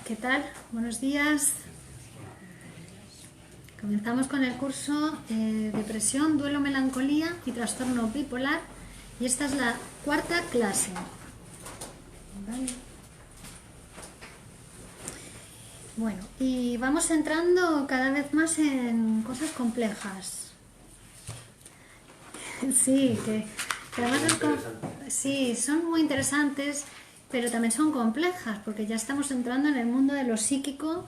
¿Qué tal? Buenos días. Comenzamos con el curso Depresión, Duelo, Melancolía y Trastorno Bipolar y esta es la cuarta clase. Vale. Bueno, y vamos entrando cada vez más en cosas complejas. Sí, que además sí, son muy interesantes, pero también son complejas, porque ya estamos entrando en el mundo de lo psíquico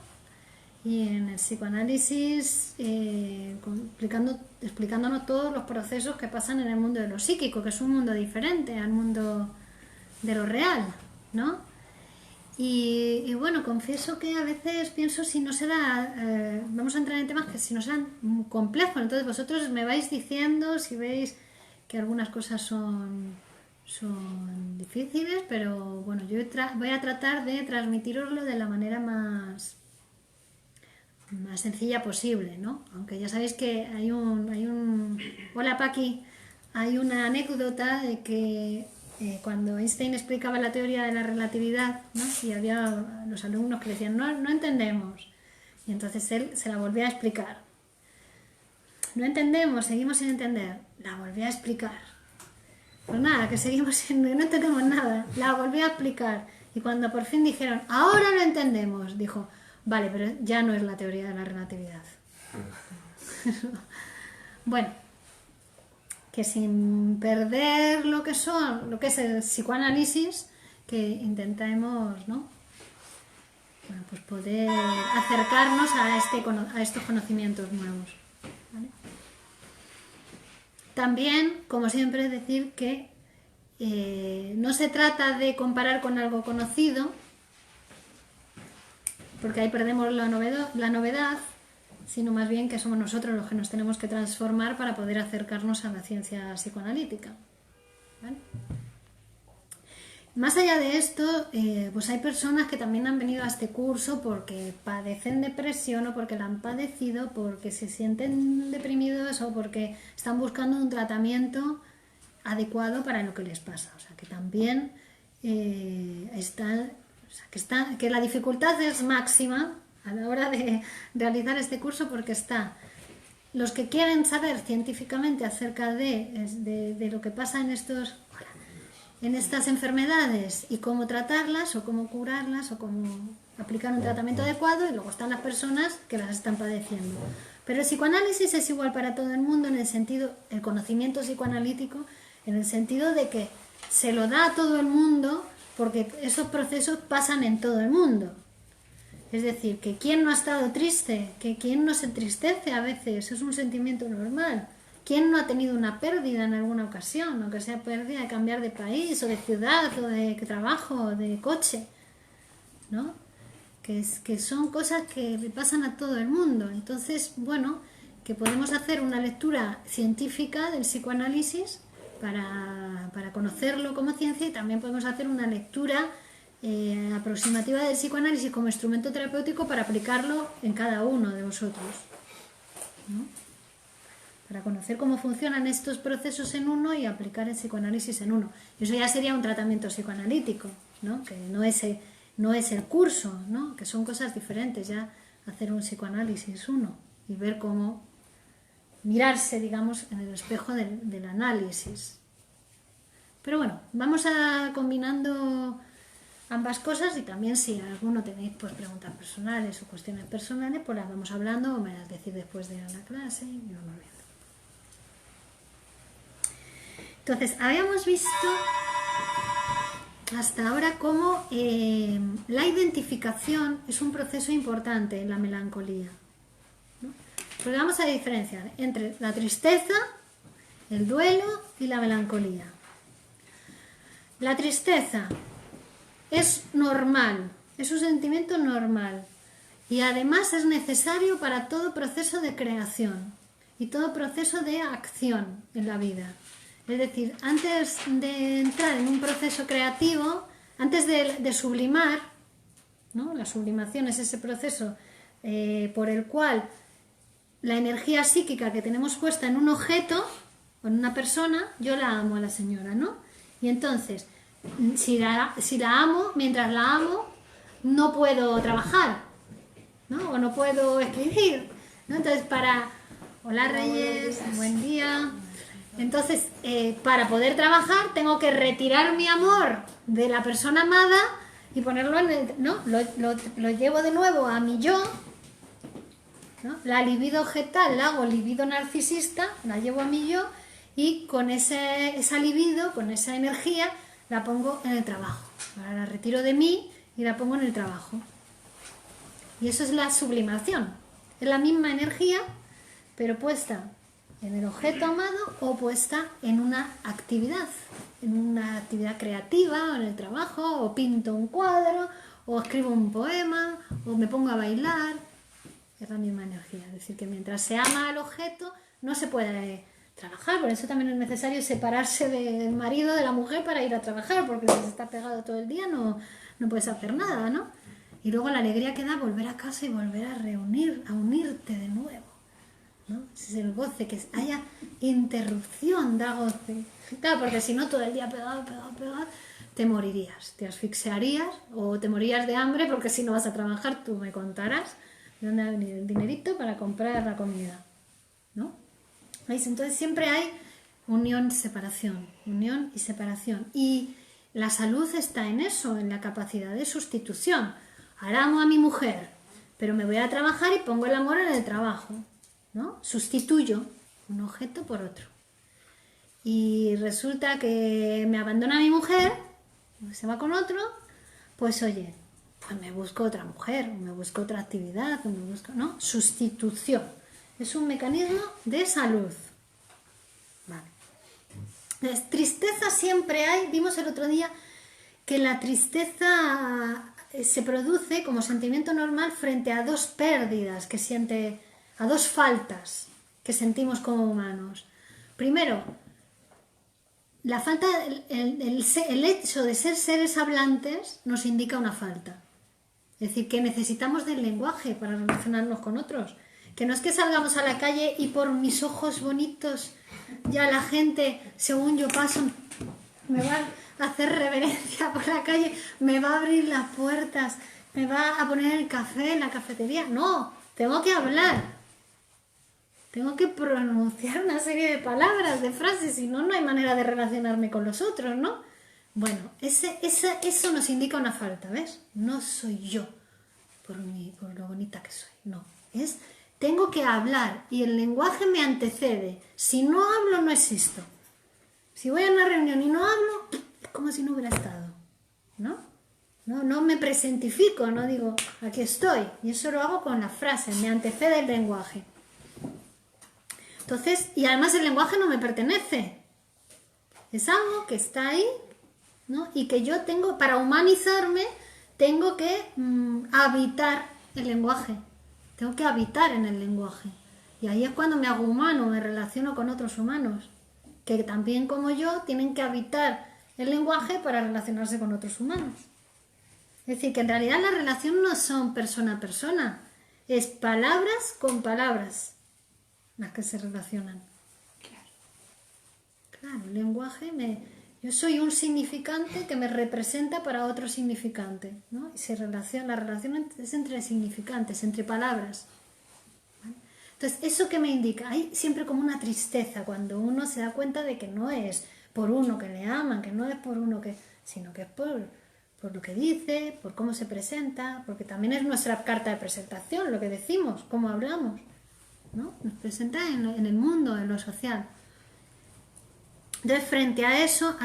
y en el psicoanálisis, explicándonos todos los procesos que pasan en el mundo de lo psíquico, que es un mundo diferente al mundo de lo real, ¿no? Y bueno, confieso que a veces pienso si no será, vamos a entrar en temas que si no serán complejos, entonces vosotros me vais diciendo si veis que algunas cosas son difíciles, pero bueno, yo voy a tratar de transmitiroslo de la manera más sencilla posible, ¿no? Aunque ya sabéis que hay un... Hola Paqui, hay una anécdota de que cuando Einstein explicaba la teoría de la relatividad, ¿no? Y había los alumnos que decían, no entendemos, y entonces él se la volvía a explicar. No entendemos, seguimos sin entender, la volvía a explicar. Pues nada, que seguimos sin, no entendemos nada, la volví a explicar. Y cuando por fin dijeron, ahora lo entendemos, dijo, vale, pero ya no es la teoría de la relatividad. Bueno, que sin perder lo que es el psicoanálisis, que intentemos, ¿no? Bueno, pues poder acercarnos a estos conocimientos nuevos. ¿Vale? También, como siempre, decir que no se trata de comparar con algo conocido, porque ahí perdemos la novedad, sino más bien que somos nosotros los que nos tenemos que transformar para poder acercarnos a la ciencia psicoanalítica. ¿Vale? Más allá de esto, pues hay personas que también han venido a este curso porque padecen depresión o porque la han padecido, porque se sienten deprimidos o porque están buscando un tratamiento adecuado para lo que les pasa. O sea, que también que la dificultad es máxima a la hora de realizar este curso porque está los que quieren saber científicamente acerca de lo que pasa en estas enfermedades y cómo tratarlas o cómo curarlas o cómo aplicar un tratamiento adecuado, y luego están las personas que las están padeciendo. Pero el psicoanálisis es igual para todo el mundo en el sentido, el conocimiento psicoanalítico, en el sentido de que se lo da a todo el mundo porque esos procesos pasan en todo el mundo. Es decir, que quien no ha estado triste, que quien no se entristece a veces, es un sentimiento normal. ¿Quién no ha tenido una pérdida en alguna ocasión? Aunque sea pérdida de cambiar de país, o de ciudad, o de trabajo, o de coche, ¿no? Que son cosas que le pasan a todo el mundo. Entonces, bueno, que podemos hacer una lectura científica del psicoanálisis para conocerlo como ciencia, y también podemos hacer una lectura aproximativa del psicoanálisis como instrumento terapéutico para aplicarlo en cada uno de vosotros, ¿no? Para conocer cómo funcionan estos procesos en uno y aplicar el psicoanálisis en uno. Eso ya sería un tratamiento psicoanalítico, ¿no? Que no es el curso, ¿no? Que son cosas diferentes, ya hacer un psicoanálisis uno y ver cómo mirarse, digamos, en el espejo del análisis. Pero bueno, vamos a combinando ambas cosas, y también si alguno tenéis pues preguntas personales o cuestiones personales, pues las vamos hablando o me las decís después de la clase y vamos viendo. Entonces, habíamos visto hasta ahora cómo la identificación es un proceso importante en la melancolía, ¿no? Porque vamos a diferenciar entre la tristeza, el duelo y la melancolía. La tristeza es normal, es un sentimiento normal y además es necesario para todo proceso de creación y todo proceso de acción en la vida. Es decir, antes de entrar en un proceso creativo, antes de sublimar, ¿no? La sublimación es ese proceso por el cual la energía psíquica que tenemos puesta en un objeto o en una persona, yo la amo a la señora, ¿no? Y entonces, si la amo, mientras la amo, no puedo trabajar, ¿no? O no puedo escribir, ¿no? Entonces Hola Reyes, buen día. Entonces, para poder trabajar tengo que retirar mi amor de la persona amada y ponerlo en el... ¿no? Lo llevo de nuevo a mi yo, ¿no? La libido objetal la hago libido narcisista, la llevo a mi yo y con esa libido, con esa energía, la pongo en el trabajo. Ahora la retiro de mí y la pongo en el trabajo. Y eso es la sublimación. Es la misma energía, pero puesta en el objeto amado o puesta en una actividad creativa, o en el trabajo, o pinto un cuadro, o escribo un poema, o me pongo a bailar. Es la misma energía. Es decir, que mientras se ama al objeto, no se puede trabajar. Por eso también es necesario separarse del marido, de la mujer, para ir a trabajar, porque si se está pegado todo el día no puedes hacer nada, ¿no? Y luego la alegría que da volver a casa y volver a unirte de nuevo, ¿no? Ese es el goce, que haya interrupción, da goce. Claro, porque si no todo el día pegado, te morirías, te asfixiarías o te morirías de hambre, porque si no vas a trabajar tú me contarás de dónde va a venir el dinerito para comprar la comida, ¿no? ¿Veis? Entonces siempre hay unión y separación. Y la salud está en eso, en la capacidad de sustitución. Ahora amo a mi mujer, pero me voy a trabajar y pongo el amor en el trabajo, ¿no? Sustituyo un objeto por otro. Y resulta que me abandona mi mujer, se va con otro, pues oye, pues me busco otra mujer, me busco otra actividad, ¿no? Sustitución. Es un mecanismo de salud. Vale. Tristeza siempre hay. Vimos el otro día que la tristeza se produce como sentimiento normal frente a dos pérdidas a dos faltas que sentimos como humanos. Primero, la falta, el hecho de ser seres hablantes nos indica una falta. Es decir, que necesitamos del lenguaje para relacionarnos con otros. Que no es que salgamos a la calle y por mis ojos bonitos ya la gente, según yo paso, me va a hacer reverencia por la calle, me va a abrir las puertas, me va a poner el café en la cafetería. No, tengo que hablar. Tengo que pronunciar una serie de palabras, de frases, si no, no hay manera de relacionarme con los otros, ¿no? Bueno, eso nos indica una falta, ¿ves? No soy yo por lo bonita que soy, no. Tengo que hablar y el lenguaje me antecede. Si no hablo, no existo. Si voy a una reunión y no hablo, es como si no hubiera estado, ¿no? No me presentifico, no digo, aquí estoy. Y eso lo hago con las frases, me antecede el lenguaje. Entonces, y además el lenguaje no me pertenece. Es algo que está ahí, ¿no? Y que yo tengo, para humanizarme, tengo que habitar el lenguaje. Tengo que habitar en el lenguaje. Y ahí es cuando me hago humano, me relaciono con otros humanos, que también como yo tienen que habitar el lenguaje para relacionarse con otros humanos. Es decir, que en realidad las relaciones no son persona a persona, es palabras con palabras las que se relacionan. Claro, el lenguaje yo soy un significante que me representa para otro significante, ¿no? Y la relación es entre significantes, entre palabras. ¿Vale? Entonces, ¿eso qué me indica? Hay siempre como una tristeza cuando uno se da cuenta de que no es por uno que le aman, que no es por uno sino que es por lo que dice, por cómo se presenta, porque también es nuestra carta de presentación, lo que decimos, cómo hablamos, ¿no? Nos presenta en el mundo, en lo social. Entonces, frente a eso,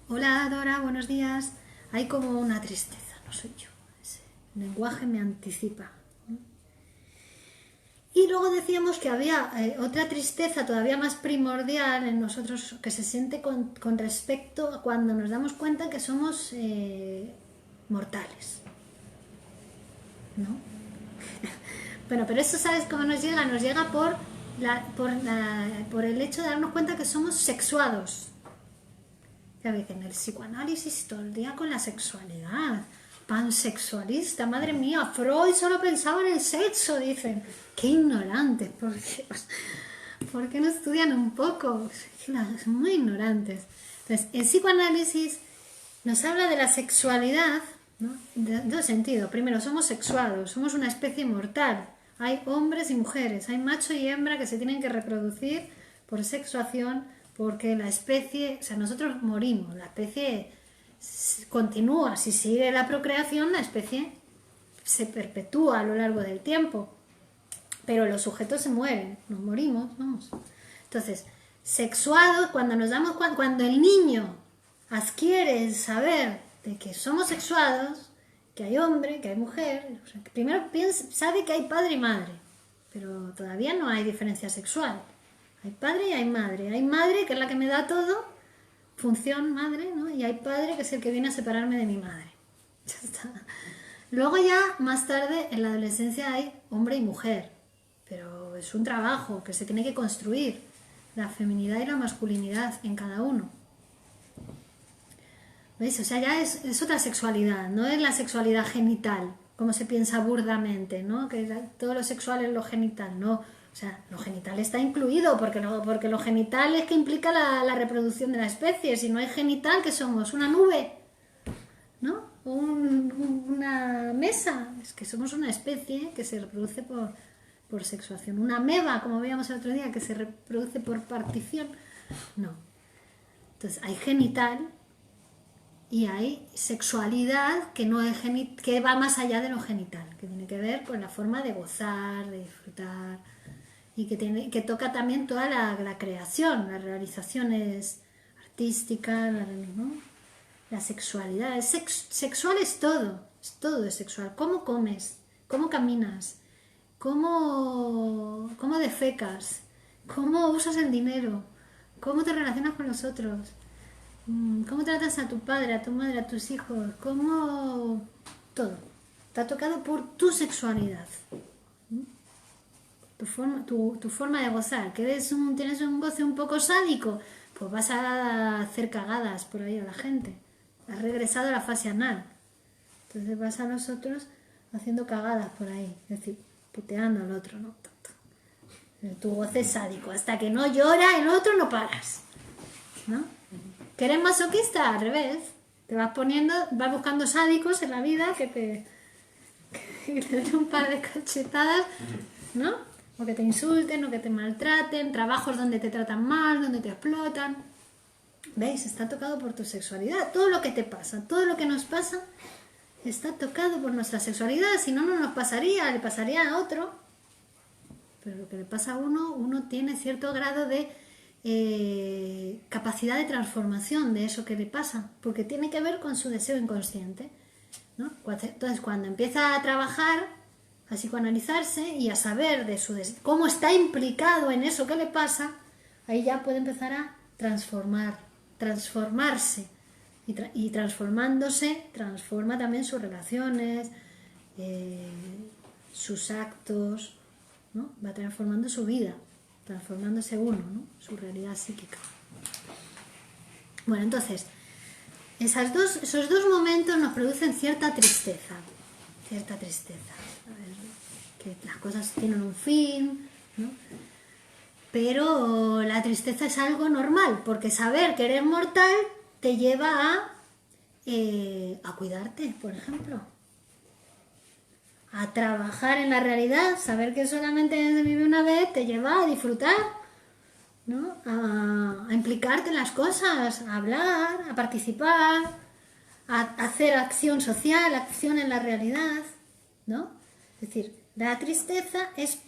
hola Dora, buenos días, hay como una tristeza, no soy yo, ese lenguaje me anticipa. Y luego decíamos que había otra tristeza todavía más primordial en nosotros que se siente con respecto a cuando nos damos cuenta que somos mortales, ¿no? Bueno, pero eso, ¿sabes cómo nos llega? Nos llega por el hecho de darnos cuenta que somos sexuados. Ya dicen, el psicoanálisis todo el día con la sexualidad, pansexualista, madre mía, Freud solo pensaba en el sexo, dicen. Qué ignorantes, ¿por qué no estudian un poco? Son muy ignorantes. Entonces, el psicoanálisis nos habla de la sexualidad ¿no? En todo sentido. Primero, somos sexuados, somos una especie mortal. Hay hombres y mujeres, hay macho y hembra que se tienen que reproducir por sexuación, porque la especie, o sea, nosotros morimos, la especie continúa. Si sigue la procreación, la especie se perpetúa a lo largo del tiempo. Pero los sujetos se mueren, nos morimos, vamos. Entonces, sexuados, cuando nos damos cuenta, cuando el niño adquiere el saber de que somos sexuados, que hay hombre, que hay mujer, o sea, que primero sabe que hay padre y madre, pero todavía no hay diferencia sexual. Hay padre y hay madre. Hay madre, que es la que me da todo, función madre, ¿no? Y hay padre, que es el que viene a separarme de mi madre. Ya está. Luego ya, más tarde, en la adolescencia hay hombre y mujer, pero es un trabajo que se tiene que construir, la feminidad y la masculinidad en cada uno. ¿Veis? O sea, ya es otra sexualidad, no es la sexualidad genital, como se piensa burdamente, ¿no? Que todo lo sexual es lo genital, no. O sea, lo genital está incluido, porque lo genital es que implica la reproducción de la especie. Si no hay genital, ¿qué somos? ¿Una nube? ¿No? Una mesa. Es que somos una especie que se reproduce por sexuación. Una ameba, como veíamos el otro día, que se reproduce por partición. No. Entonces, hay genital y hay sexualidad que, no es que va más allá de lo genital, que tiene que ver con la forma de gozar, de disfrutar, y que toca también toda la creación, las realizaciones artísticas, ¿no? La sexualidad. Sexual es todo es sexual. ¿Cómo comes? ¿Cómo caminas? ¿Cómo defecas? ¿Cómo usas el dinero? ¿Cómo te relacionas con los otros? ¿Cómo tratas a tu padre, a tu madre, a tus hijos? ¿Cómo...? Todo. Está tocado por tu sexualidad. Tu forma de gozar. ¿Que tienes un goce un poco sádico? Pues vas a hacer cagadas por ahí a la gente. Has regresado a la fase anal. Entonces vas a los otros haciendo cagadas por ahí. Es decir, puteando al otro, ¿no? Tu goce sádico. Hasta que no llora el otro, no paras. ¿No? ¿Que eres masoquista? Al revés. Te vas buscando sádicos en la vida que te den un par de cachetadas, ¿no? O que te insulten, o que te maltraten, trabajos donde te tratan mal, donde te explotan. ¿Veis? Está tocado por tu sexualidad. Todo lo que te pasa, todo lo que nos pasa, está tocado por nuestra sexualidad. Si no, no nos pasaría, le pasaría a otro. Pero lo que le pasa a uno tiene cierto grado de capacidad de transformación de eso que le pasa, porque tiene que ver con su deseo inconsciente, ¿no? Entonces, cuando empieza a trabajar, a psicoanalizarse y a saber de cómo está implicado en eso que le pasa, ahí ya puede empezar a transformarse, y transformándose, transforma también sus relaciones, sus actos, ¿no? Va transformando su vida, transformándose uno, ¿no? Su realidad psíquica. Bueno, entonces, esos dos momentos nos producen cierta tristeza. A ver, que las cosas tienen un fin, ¿no? Pero la tristeza es algo normal, porque saber que eres mortal te lleva a cuidarte, por ejemplo. A trabajar en la realidad. Saber que solamente se vive una vez te lleva a disfrutar, ¿no? A implicarte en las cosas, a hablar, a participar, a hacer acción social, acción en la realidad, ¿no? Es decir, la tristeza es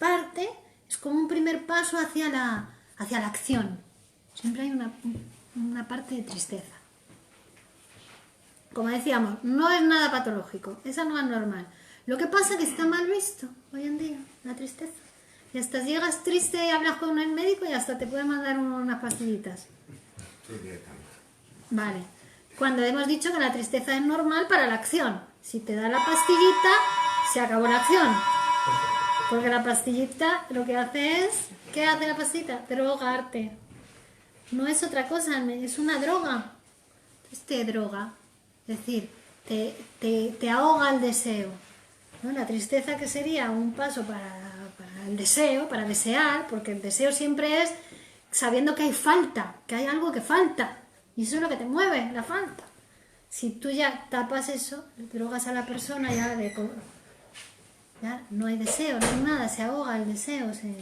como un primer paso hacia la acción. Siempre hay una parte de tristeza. Como decíamos, no es nada patológico, esa no es normal. Lo que pasa es que está mal visto hoy en día, la tristeza. Y hasta llegas triste y hablas con el médico y hasta te puede mandar unas pastillitas. Vale. Cuando hemos dicho que la tristeza es normal para la acción. Si te da la pastillita, se acabó la acción. Porque la pastillita lo que hace es... ¿Qué hace la pastillita? Drogarte. No es otra cosa, es una droga. Entonces te droga. Es decir, te ahoga el deseo, ¿no? La tristeza, que sería un paso para el deseo, para desear, porque el deseo siempre es sabiendo que hay falta, que hay algo que falta, y eso es lo que te mueve, la falta. Si tú ya tapas eso, drogas a la persona, ya, ya no hay deseo, no hay nada, se ahoga el deseo, se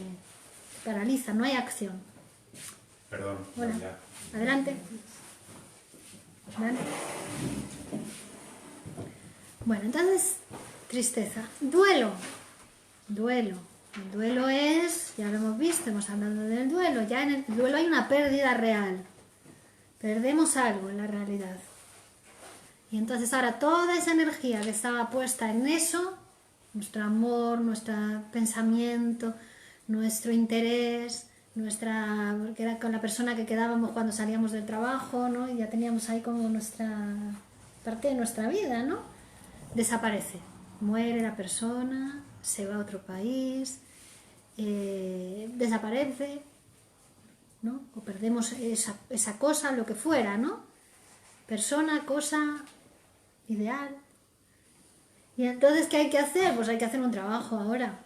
paraliza, no hay acción. Perdón. Hola, Ya. adelante. ¿Vale? Bueno, entonces, tristeza. Duelo. Duelo. El duelo es, ya lo hemos visto, hemos hablado del duelo. Ya en el duelo hay una pérdida real. Perdemos algo en la realidad. Y entonces ahora toda esa energía que estaba puesta en eso, nuestro amor, nuestro pensamiento, nuestro interés, porque era con la persona que quedábamos cuando salíamos del trabajo, ¿no? Y ya teníamos ahí como nuestra parte de nuestra vida, ¿no? Desaparece. Muere la persona, se va a otro país, desaparece, ¿no? O perdemos esa cosa, lo que fuera, ¿no? Persona, cosa, ideal. Y entonces, ¿qué hay que hacer? Pues hay que hacer un trabajo ahora.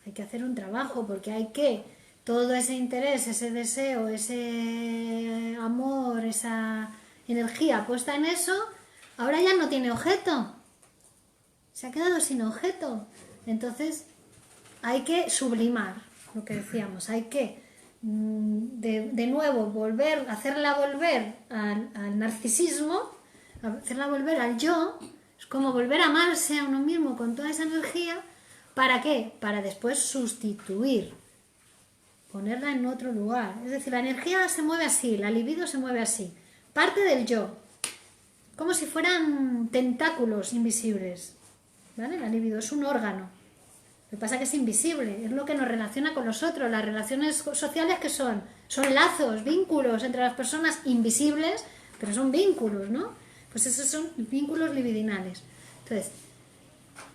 Hay que hacer un trabajo porque hay que todo ese interés, ese deseo, ese amor, esa energía puesta en eso, ahora ya no tiene objeto. Se ha quedado sin objeto. Entonces, hay que sublimar lo que decíamos. Hay que, de nuevo, hacerla volver al narcisismo, hacerla volver al yo. Es como volver a amarse a uno mismo con toda esa energía. ¿Para qué? Para después sustituir, ponerla en otro lugar. Es decir, la energía se mueve así, la libido se mueve así. Parte del yo, como si fueran tentáculos invisibles. ¿Vale? La libido es un órgano. Lo que pasa es que es invisible, es lo que nos relaciona con los otros. Las relaciones sociales, ¿qué son? Son lazos, vínculos entre las personas invisibles, pero son vínculos, ¿no? Pues esos son vínculos libidinales. Entonces,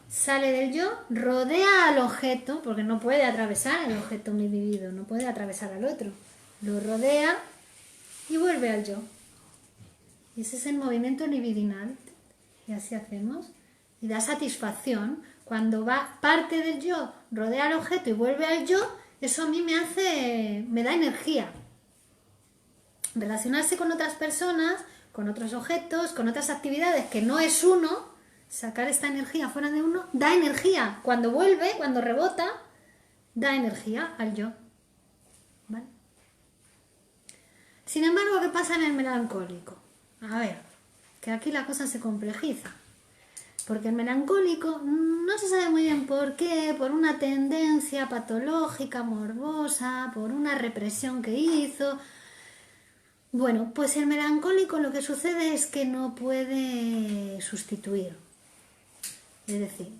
sale del yo, rodea al objeto, porque no puede atravesar el objeto mi vivido, no puede atravesar al otro. Lo rodea y vuelve al yo. Y ese es el movimiento libidinal. Y así hacemos. Y da satisfacción. Cuando va parte del yo, rodea al objeto y vuelve al yo, eso a mí me da energía. Relacionarse con otras personas, con otros objetos, con otras actividades que no es uno, sacar esta energía fuera de uno, da energía. Cuando vuelve, cuando rebota, da energía al yo. ¿Vale? Sin embargo, ¿qué pasa en el melancólico? A ver, que aquí la cosa se complejiza. Porque el melancólico no se sabe muy bien por qué, por una tendencia patológica, morbosa, por una represión que hizo. Bueno, pues el melancólico lo que sucede es que no puede sustituir. Es decir,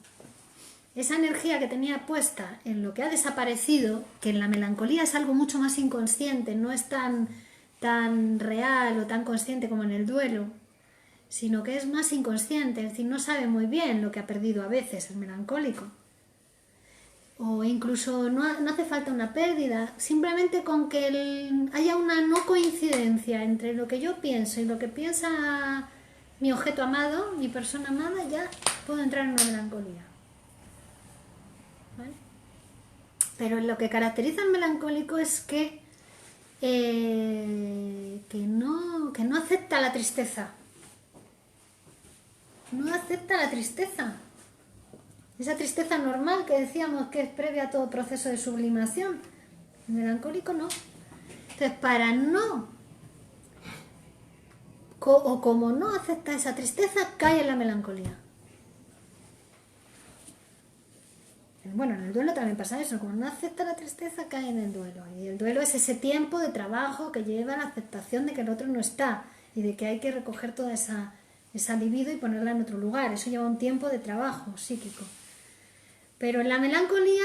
esa energía que tenía puesta en lo que ha desaparecido, que en la melancolía es algo mucho más inconsciente, no es tan real o tan consciente como en el duelo, sino que es más inconsciente, es decir, no sabe muy bien lo que ha perdido a veces el melancólico. O incluso no hace falta una pérdida, simplemente con que haya una no coincidencia entre lo que yo pienso y lo que piensa mi objeto amado, mi persona amada, ya puedo entrar en una melancolía. ¿Vale? Pero lo que caracteriza al melancólico es que no acepta la tristeza. No acepta la tristeza. Esa tristeza normal que decíamos que es previa a todo proceso de sublimación. El melancólico no. Entonces, como no acepta esa tristeza, cae en la melancolía. Bueno, en el duelo también pasa eso. Como no acepta la tristeza, cae en el duelo. Y el duelo es ese tiempo de trabajo que lleva a la aceptación de que el otro no está y de que hay que recoger toda esa libido y ponerla en otro lugar. Eso lleva un tiempo de trabajo psíquico. Pero en la melancolía,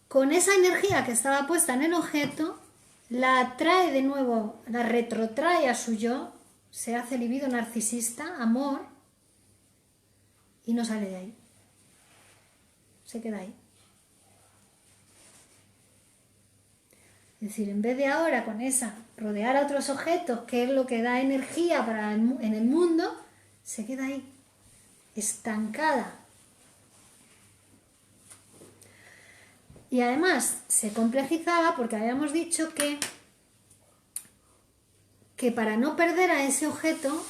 con esa energía que estaba puesta en el objeto, la trae de nuevo, la retrotrae a su yo, se hace libido narcisista, amor, y no sale de ahí. Se queda ahí. Es decir, en vez de ahora con esa rodear a otros objetos, que es lo que da energía en el mundo, se queda ahí, estancada. Y además se complejizaba porque habíamos dicho que que para no perder a ese objeto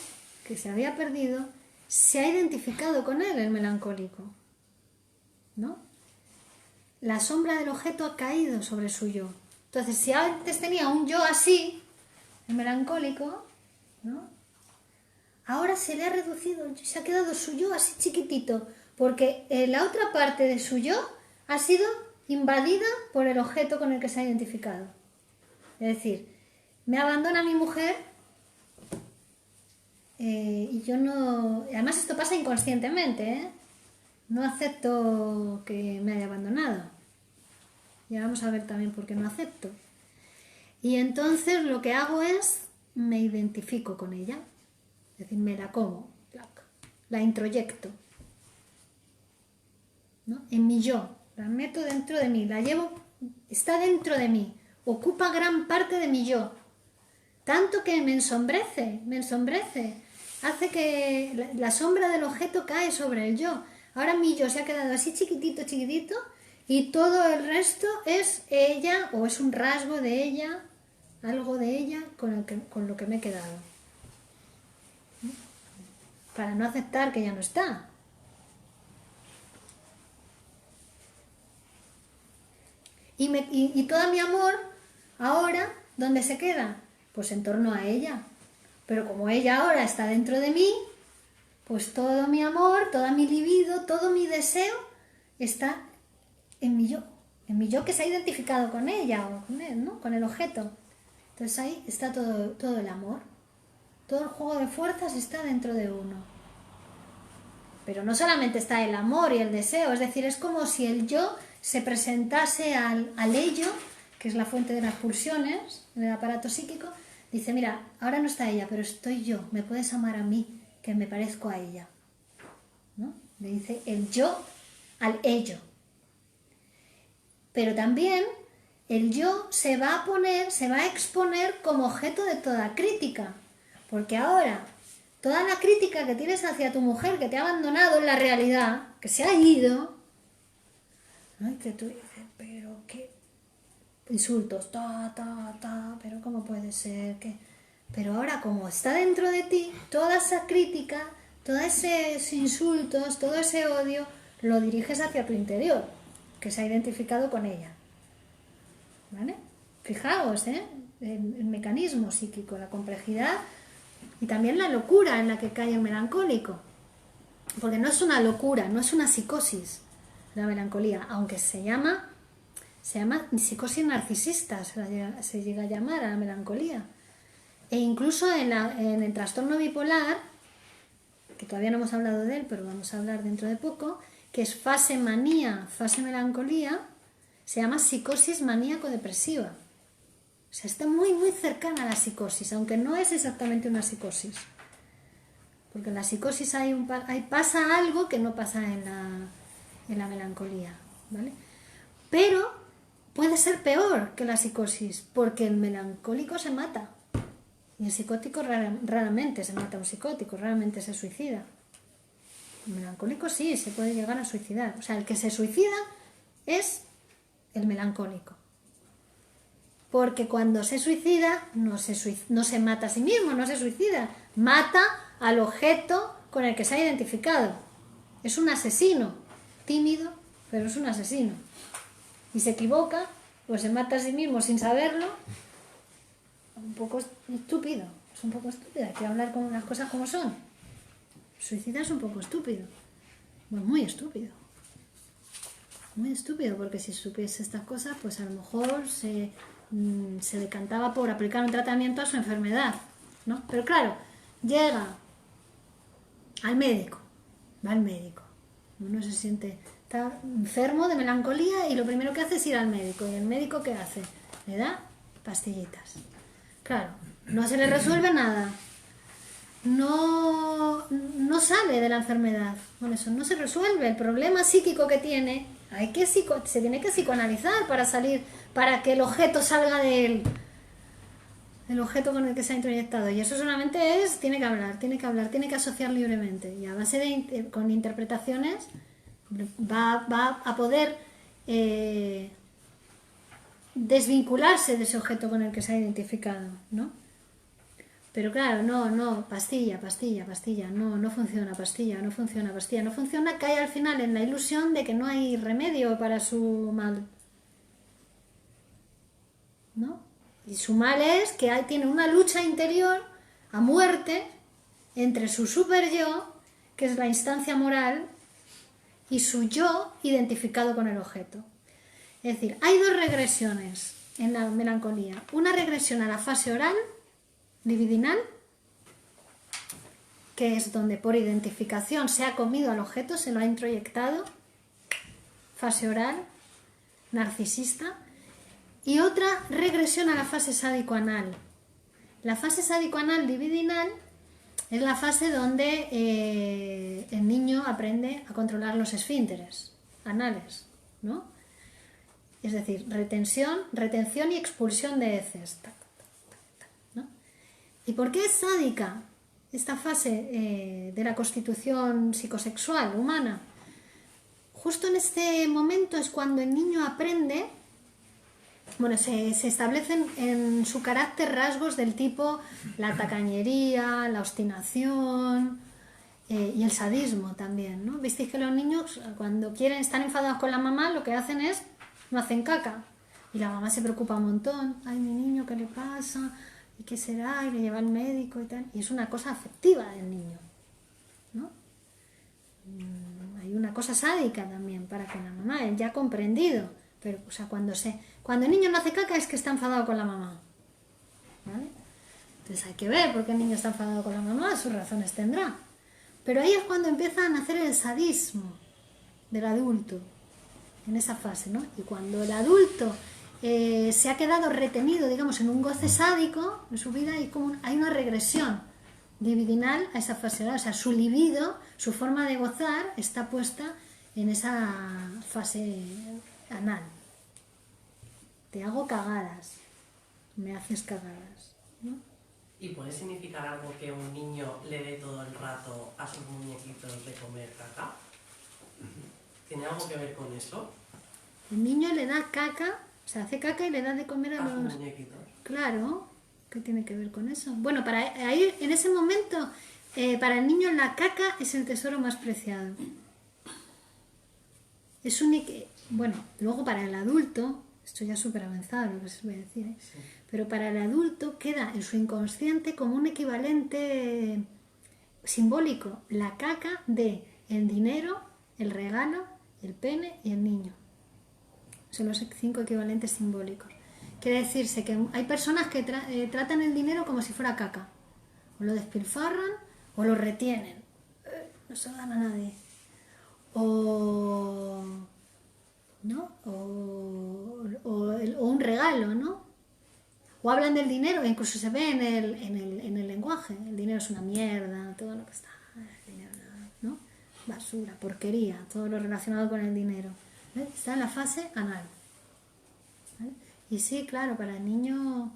que se había perdido, se ha identificado con él el melancólico, ¿no? La sombra del objeto ha caído sobre su yo. Entonces, si antes tenía un yo así, el melancólico, ¿no? Ahora se le ha reducido, se ha quedado su yo así chiquitito, porque la otra parte de su yo ha sido invadida por el objeto con el que se ha identificado. Es decir, me abandona mi mujer y yo no... Además esto pasa inconscientemente, ¿eh? No acepto que me haya abandonado. Ya vamos a ver también por qué no acepto. Y entonces lo que hago es, me identifico con ella. Es decir, me la como, la introyecto, ¿no? En mi yo, la meto dentro de mí, la llevo, está dentro de mí, ocupa gran parte de mi yo. Tanto que me ensombrece, hace que la sombra del objeto cae sobre el yo. Ahora mi yo se ha quedado así chiquitito, chiquitito, y todo el resto es ella, o es un rasgo de ella, algo de ella con lo que me he quedado. Para no aceptar que ya no está. Y todo mi amor, ahora, ¿dónde se queda? Pues en torno a ella. Pero como ella ahora está dentro de mí, pues todo mi amor, toda mi libido, todo mi deseo está en mi yo que se ha identificado con ella o con él, ¿no? Con el objeto. Entonces ahí está todo el amor. Todo el juego de fuerzas está dentro de uno. Pero no solamente está el amor y el deseo, es decir, es como si el yo se presentase al ello, que es la fuente de las pulsiones, en el aparato psíquico, dice, mira, ahora no está ella, pero estoy yo, me puedes amar a mí, que me parezco a ella. ¿No? Le dice el yo al ello. Pero también el yo se va a exponer como objeto de toda crítica, porque ahora toda la crítica que tienes hacia tu mujer que te ha abandonado en la realidad, que se ha ido, ¿no? Y que tú dices, pero qué insultos, pero cómo puede ser que... Pero ahora como está dentro de ti, toda esa crítica, todos esos insultos, todo ese odio, lo diriges hacia tu interior, que se ha identificado con ella. ¿Vale? Fijaos, el mecanismo psíquico, la complejidad y también la locura en la que cae el melancólico. Porque no es una locura, no es una psicosis la melancolía, aunque se llama psicosis narcisista, se llega a llamar a la melancolía. E incluso en el trastorno bipolar, que todavía no hemos hablado de él, pero vamos a hablar dentro de poco, que es fase manía, fase melancolía, se llama psicosis maníaco-depresiva. O sea, está muy, muy cercana a la psicosis, aunque no es exactamente una psicosis. Porque en la psicosis pasa algo que no pasa en la melancolía, ¿vale? Pero puede ser peor que la psicosis, porque el melancólico se mata. Y el psicótico raramente se mata, un psicótico raramente se suicida. El melancólico sí, se puede llegar a suicidar. O sea, el que se suicida es el melancólico. Porque cuando se suicida, no se mata a sí mismo, no se suicida. Mata al objeto con el que se ha identificado. Es un asesino, tímido, pero es un asesino. Y se equivoca, pues se mata a sí mismo sin saberlo. Un poco estúpido, es un poco estúpido, hay que hablar con las cosas como son. Suicida es un poco estúpido, pues muy estúpido, porque si supiese estas cosas, pues a lo mejor se decantaba por aplicar un tratamiento a su enfermedad, ¿no? Pero claro, llega al médico, va al médico, uno se siente, está enfermo de melancolía y lo primero que hace es ir al médico. ¿Y el médico qué hace? Le da pastillitas. Claro, no se le resuelve nada, no sale de la enfermedad, con eso no se resuelve el problema psíquico que tiene. Se tiene que psicoanalizar para salir, para que el objeto salga de él, el objeto con el que se ha introyectado. Y eso solamente tiene que hablar, tiene que asociar libremente. Y a base con interpretaciones va a poder desvincularse de ese objeto con el que se ha identificado, ¿no? Pero claro, no, pastilla, no funciona, no funciona, cae al final en la ilusión de que no hay remedio para su mal, ¿no? Y su mal es que tiene una lucha interior a muerte entre su super yo, que es la instancia moral, y su yo identificado con el objeto. Es decir, hay dos regresiones en la melancolía. Una regresión a la fase oral, libidinal, que es donde por identificación se ha comido al objeto, se lo ha introyectado, fase oral, narcisista, y otra regresión a la fase sádico-anal. La fase sádico-anal libidinal es la fase donde el niño aprende a controlar los esfínteres anales, ¿no? Es decir, retención y expulsión de heces, ¿no? ¿Y por qué es sádica esta fase de la constitución psicosexual humana? Justo en este momento es cuando el niño aprende, bueno, se establecen en su carácter rasgos del tipo la tacañería, la obstinación y el sadismo también, ¿no? Visteis que los niños cuando están enfadados con la mamá, lo que hacen es no hacen caca y la mamá se preocupa un montón. Ay, mi niño, ¿qué le pasa? ¿Y qué será? Y le lleva al médico y tal. Y es una cosa afectiva del niño, ¿no? Hay una cosa sádica también para con la mamá, él ya ha comprendido. Pero, o sea, cuando el niño no hace caca es que está enfadado con la mamá, ¿vale? Entonces hay que ver por qué el niño está enfadado con la mamá, sus razones tendrá. Pero ahí es cuando empieza a nacer el sadismo del adulto, en esa fase, ¿no? Y cuando el adulto se ha quedado retenido, digamos, en un goce sádico en su vida, hay una regresión libidinal a esa fase, o sea, su libido, su forma de gozar está puesta en esa fase anal. Te hago cagadas, me haces cagadas, ¿no? ¿Y puede significar algo que un niño le dé todo el rato a sus muñequitos de comer caca? ¿Tiene algo que ver con eso? El niño le da caca, o sea, hace caca y le da de comer a sus los muñequitos. Claro, ¿qué tiene que ver con eso? Bueno, ahí, en ese momento, para el niño la caca es el tesoro más preciado. Es bueno, luego para el adulto, esto ya es súper avanzado lo que os voy a decir, ¿eh? Sí. Pero para el adulto queda en su inconsciente como un equivalente simbólico, la caca de el dinero, el regalo, el pene y el niño. Son los 5 equivalentes simbólicos. Quiere decirse que hay personas que tratan el dinero como si fuera caca. O lo despilfarran o lo retienen. No se lo dan a nadie. O un regalo, ¿no? O hablan del dinero, e incluso se ve en el lenguaje. El dinero es una mierda, todo lo que está. El dinero, ¿no? Basura, porquería, todo lo relacionado con el dinero. ¿Ves? Está en la fase anal. ¿Vale? Y sí, claro, para el niño,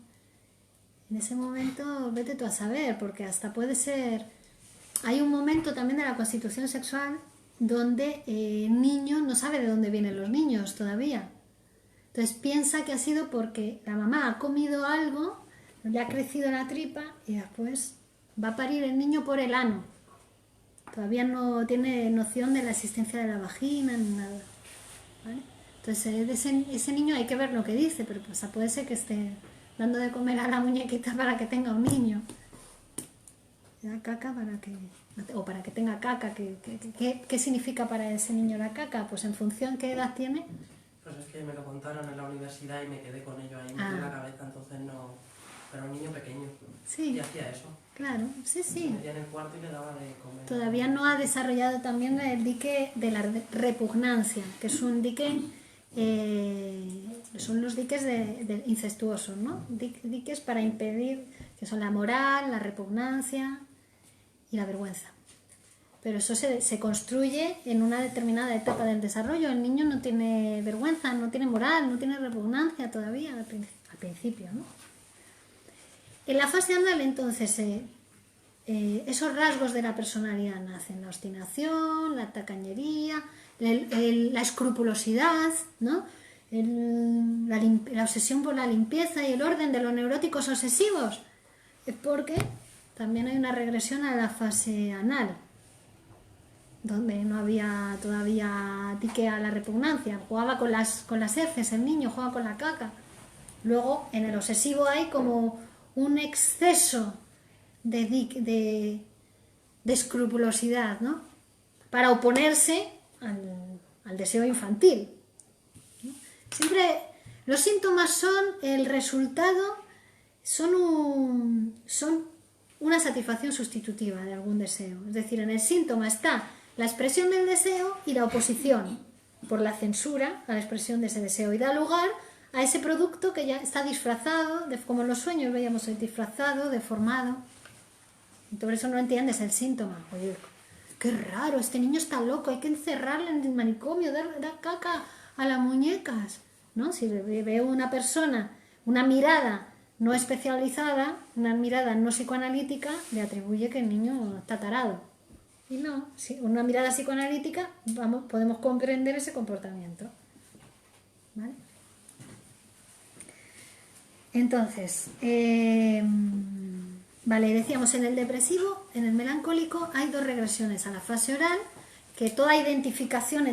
en ese momento, vete tú a saber, porque hasta puede ser... Hay un momento también de la constitución sexual donde el niño no sabe de dónde vienen los niños todavía. Entonces piensa que ha sido porque la mamá ha comido algo, le ha crecido la tripa y después va a parir el niño por el ano. Todavía no tiene noción de la existencia de la vagina ni nada, ¿vale? Entonces ese niño hay que ver lo que dice, pero pues puede ser que esté dando de comer a la muñequita para que tenga un niño. Le da caca para que tenga caca. ¿Qué significa para ese niño la caca? Pues en función qué edad tiene. Pues es que me lo contaron en la universidad y me quedé con ello ahí, me dio la cabeza, entonces no... Pero un niño pequeño. Sí. Y hacía eso. Claro, sí. Me metía en el cuarto y le daba de comer. Todavía no ha desarrollado también el dique de la repugnancia, que es un dique... son los diques incestuosos, ¿no? Diques para impedir, que son la moral, la repugnancia y la vergüenza. Pero eso se construye en una determinada etapa del desarrollo. El niño no tiene vergüenza, no tiene moral, no tiene repugnancia todavía al principio, ¿no? En la fase anal, entonces, esos rasgos de la personalidad nacen: la obstinación, la tacañería, la escrupulosidad, ¿no? La obsesión por la limpieza y el orden de los neuróticos obsesivos. Es porque también hay una regresión a la fase anal, donde no había todavía dique a la repugnancia, jugaba con las heces, el niño juega con la caca. Luego en el obsesivo hay como un exceso de escrupulosidad, ¿no? Para oponerse al deseo infantil. Siempre los síntomas son el resultado, son una satisfacción sustitutiva de algún deseo. Es decir, en el síntoma está la expresión del deseo y la oposición por la censura a la expresión de ese deseo, y da lugar a ese producto que ya está disfrazado, como en los sueños veíamos, el disfrazado, deformado. Y por eso no entiendes el síntoma. Oye, qué raro, este niño está loco, hay que encerrarle en el manicomio, dar caca a las muñecas, ¿no? Si ve una persona, una mirada no especializada, una mirada no psicoanalítica, le atribuye que el niño está tarado. Y no, si una mirada psicoanalítica podemos comprender ese comportamiento. ¿Vale? Entonces, vale, decíamos, en el depresivo, en el melancólico, hay dos regresiones a la fase oral, que en toda identificación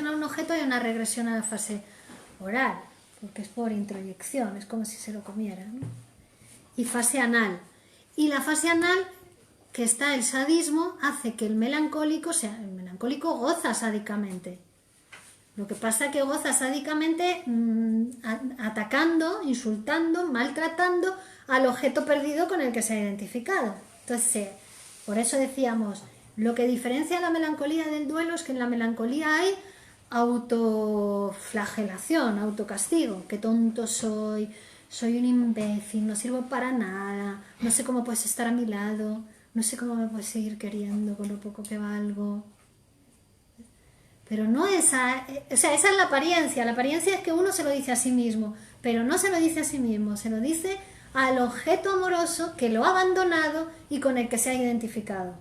a un objeto hay una regresión a la fase oral, porque es por introyección, es como si se lo comiera, ¿no? Y fase anal. Y la fase anal, que está el sadismo, hace que el melancólico goza sádicamente. Lo que pasa es que goza sádicamente atacando, insultando, maltratando al objeto perdido con el que se ha identificado. Entonces, por eso decíamos, lo que diferencia la melancolía del duelo es que en la melancolía hay autoflagelación, autocastigo. Qué tonto soy un imbécil, no sirvo para nada, no sé cómo puedes estar a mi lado, no sé cómo me puedes seguir queriendo con lo poco que valgo. Pero no esa es la apariencia es que uno se lo dice a sí mismo, pero no se lo dice a sí mismo, se lo dice al objeto amoroso que lo ha abandonado y con el que se ha identificado.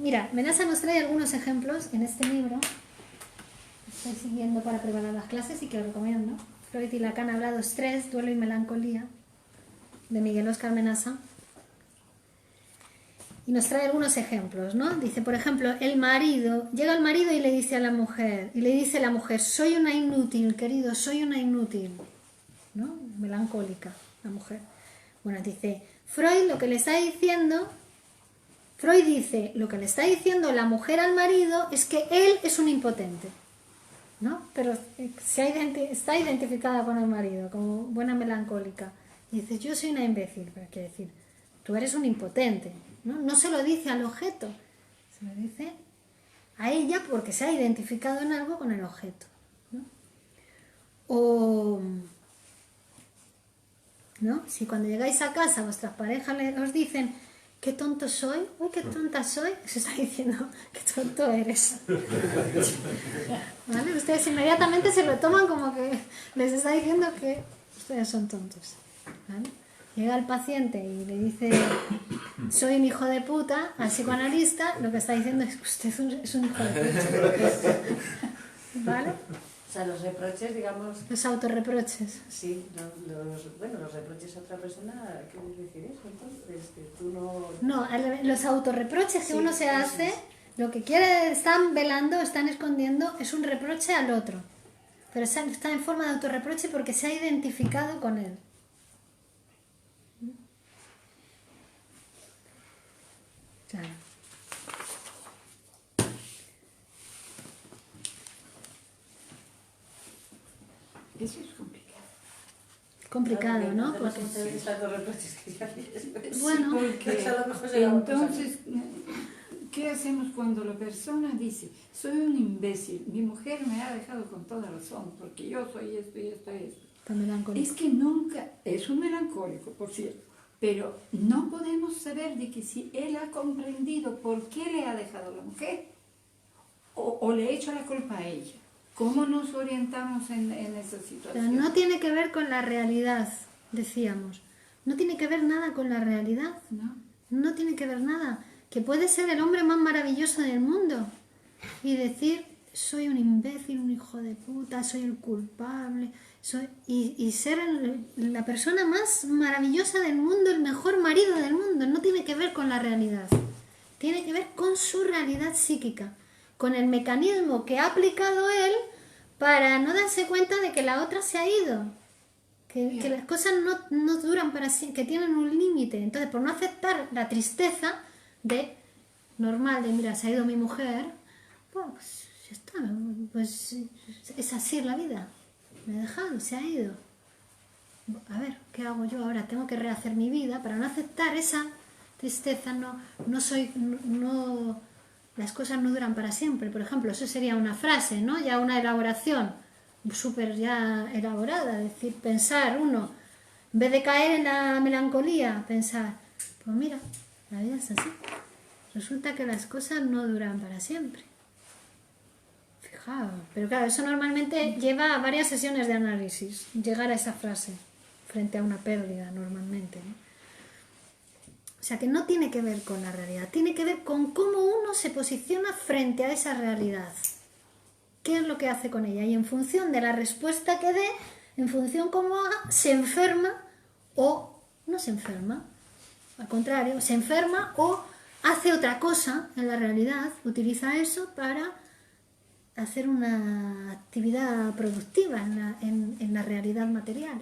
Mira, Menasa nos trae algunos ejemplos en este libro. Estoy siguiendo para preparar las clases y que lo recomiendo. Freud y Lacan han hablado de estrés, duelo y melancolía, de Miguel Óscar Menasa. Y nos trae algunos ejemplos, ¿no? Dice, por ejemplo, llega el marido y le dice a la mujer, soy una inútil, querido, soy una inútil, ¿no? Melancólica, la mujer. Bueno, dice, Freud dice, lo que le está diciendo la mujer al marido es que él es un impotente, ¿no? Pero está identificada con el marido como buena melancólica. Y dice, yo soy una imbécil, pero quiere decir, tú eres un impotente, ¿no? No se lo dice al objeto, se lo dice a ella porque se ha identificado en algo con el objeto, ¿no? O, ¿no? Si cuando llegáis a casa vuestras parejas os dicen, qué tonto soy, uy, qué tonta soy, se está diciendo, qué tonto eres. ¿Vale? Ustedes inmediatamente se lo toman como que les está diciendo que ustedes son tontos. ¿Vale? Llega el paciente y le dice, soy un hijo de puta, al psicoanalista, lo que está diciendo es que usted es un hijo de puta. ¿Vale? O sea, los reproches, digamos... Los autorreproches. Sí, los reproches a otra persona, ¿qué quiere decir eso? Entonces, que tú no... No, los autorreproches que uno se hace, lo que están velando, están escondiendo, es un reproche al otro. Pero está en forma de autorreproche porque se ha identificado con él. Claro. Eso es complicado. Complicado, ¿no? Porque... Bueno, porque entonces, ¿qué hacemos cuando la persona dice, soy un imbécil, mi mujer me ha dejado con toda razón, porque yo soy esto y esto y esto? Está melancólico. Es que nunca, es un melancólico, por cierto, pero no podemos saber de que si él ha comprendido por qué le ha dejado la mujer, o le ha hecho la culpa a ella. ¿Cómo nos orientamos en esa situación? Pero no tiene que ver con la realidad, decíamos. No tiene que ver nada con la realidad. No tiene que ver nada. Que puede ser el hombre más maravilloso del mundo y decir, soy un imbécil, un hijo de puta, soy el culpable, y ser la persona más maravillosa del mundo, el mejor marido del mundo. No tiene que ver con la realidad, tiene que ver con su realidad psíquica, con el mecanismo que ha aplicado él para no darse cuenta de que la otra se ha ido, que las cosas no duran para siempre, que tienen un límite. Entonces, por no aceptar la tristeza normal de, mira, se ha ido mi mujer, pues ya está, pues es así la vida, me ha dejado, se ha ido. A ver, ¿qué hago yo ahora? Tengo que rehacer mi vida para no aceptar esa tristeza. Las cosas no duran para siempre. Por ejemplo, eso sería una frase, ¿no? Ya una elaboración súper ya elaborada, es decir, pensar uno, en vez de caer en la melancolía, pensar, pues mira, la vida es así. Resulta que las cosas no duran para siempre. Fijaos, pero claro, eso normalmente lleva varias sesiones de análisis, llegar a esa frase frente a una pérdida normalmente, ¿no? O sea que no tiene que ver con la realidad, tiene que ver con cómo uno se posiciona frente a esa realidad. ¿Qué es lo que hace con ella? Y en función de la respuesta que dé, en función cómo haga, se enferma o no se enferma. Al contrario, se enferma o hace otra cosa en la realidad, utiliza eso para hacer una actividad productiva en la realidad material.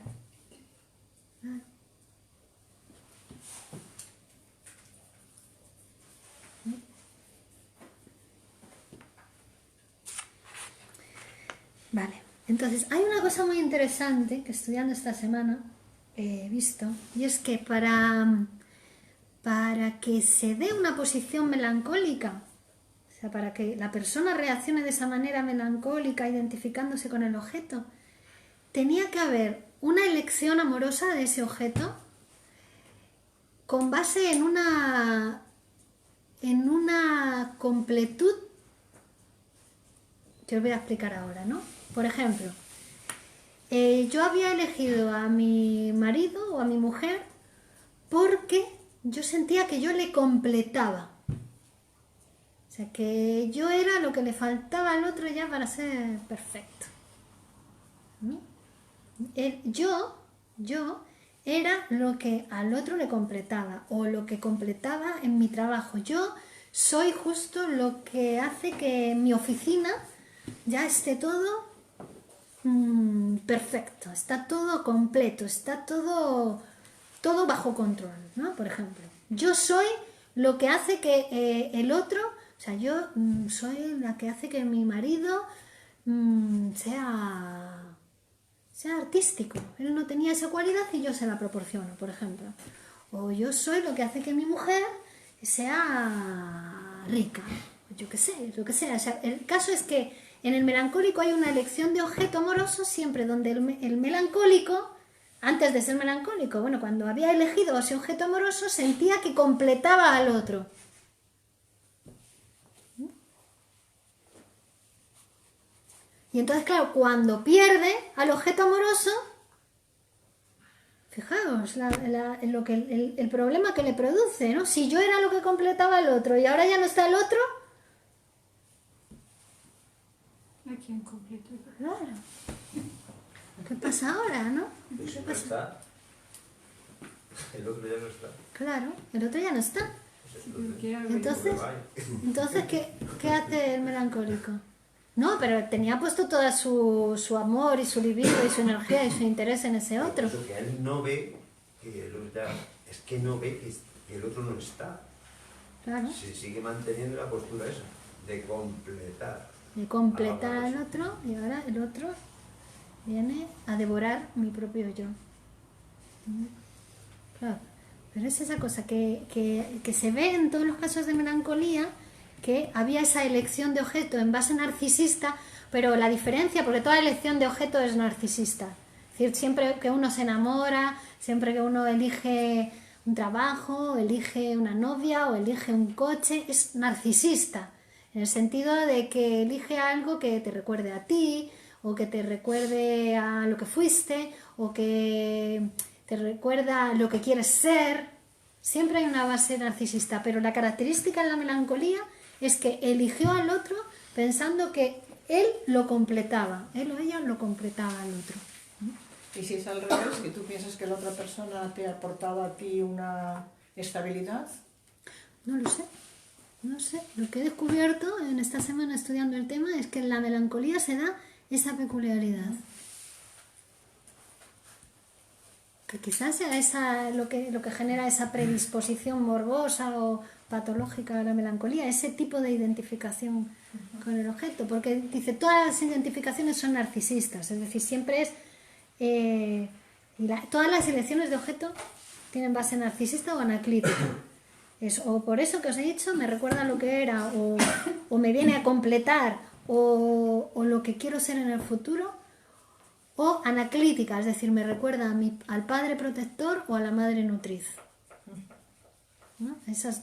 Vale, entonces hay una cosa muy interesante que estudiando esta semana he visto, y es que para que se dé una posición melancólica, o sea, para que la persona reaccione de esa manera melancólica, identificándose con el objeto, tenía que haber una elección amorosa de ese objeto con base en una completud que os voy a explicar ahora, ¿no? Por ejemplo, yo había elegido a mi marido o a mi mujer porque yo sentía que yo le completaba. O sea, que yo era lo que le faltaba al otro ya para ser perfecto, ¿no? Yo era lo que al otro le completaba o lo que completaba en mi trabajo. Yo soy justo lo que hace que en mi oficina ya esté todo perfecto, está todo completo, está todo bajo control, ¿no? Por ejemplo, yo soy lo que hace que el otro, o sea, yo soy la que hace que mi marido sea artístico. Él no tenía esa cualidad y yo se la proporciono, por ejemplo. O yo soy lo que hace que mi mujer sea rica, yo qué sé, lo que sea. O sea, el caso es que en el melancólico hay una elección de objeto amoroso siempre, donde el melancólico, antes de ser melancólico, bueno, cuando había elegido ese objeto amoroso, sentía que completaba al otro. Y entonces, claro, cuando pierde al objeto amoroso, fijaos el problema que le produce, ¿no? Si yo era lo que completaba al otro y ahora ya no está el otro, ¿a quién completo? claro. ¿Qué pasa ahora, no? Pues no está. El otro ya no está. Claro, el otro ya no está. ¿Qué hago? Entonces ¿qué hace el melancólico? No, pero tenía puesto todo su amor y su libido y su energía y su interés en ese otro. Eso que él no ve que el otro es que no ve que el otro no está. Claro. Se sigue manteniendo la postura esa, de completar. De completar al otro y ahora el otro viene a devorar mi propio yo. Claro. Pero es esa cosa que se ve en todos los casos de melancolía, que había esa elección de objeto en base narcisista, pero la diferencia, porque toda elección de objeto es narcisista. Es decir, siempre que uno se enamora, siempre que uno elige un trabajo, elige una novia o elige un coche, es narcisista. En el sentido de que elige algo que te recuerde a ti, o que te recuerde a lo que fuiste, o que te recuerda lo que quieres ser. Siempre hay una base narcisista, pero la característica en la melancolía es que eligió al otro pensando que él lo completaba, él o ella lo completaba al otro. Y si es al revés, que tú piensas que la otra persona te ha aportado a ti una estabilidad. No lo sé, no sé. Lo que he descubierto en esta semana estudiando el tema es que en la melancolía se da esa peculiaridad. Que quizás sea lo que genera esa predisposición morbosa o patológica a la melancolía, ese tipo de identificación con el objeto. Porque dice, todas las identificaciones son narcisistas, es decir, siempre es... todas las elecciones de objeto tienen base narcisista o anaclítica. O por eso que os he dicho, me recuerda a lo que era, o me viene a completar, o lo que quiero ser en el futuro, o anaclítica, es decir, me recuerda al padre protector o a la madre nutriz. ¿No? Esas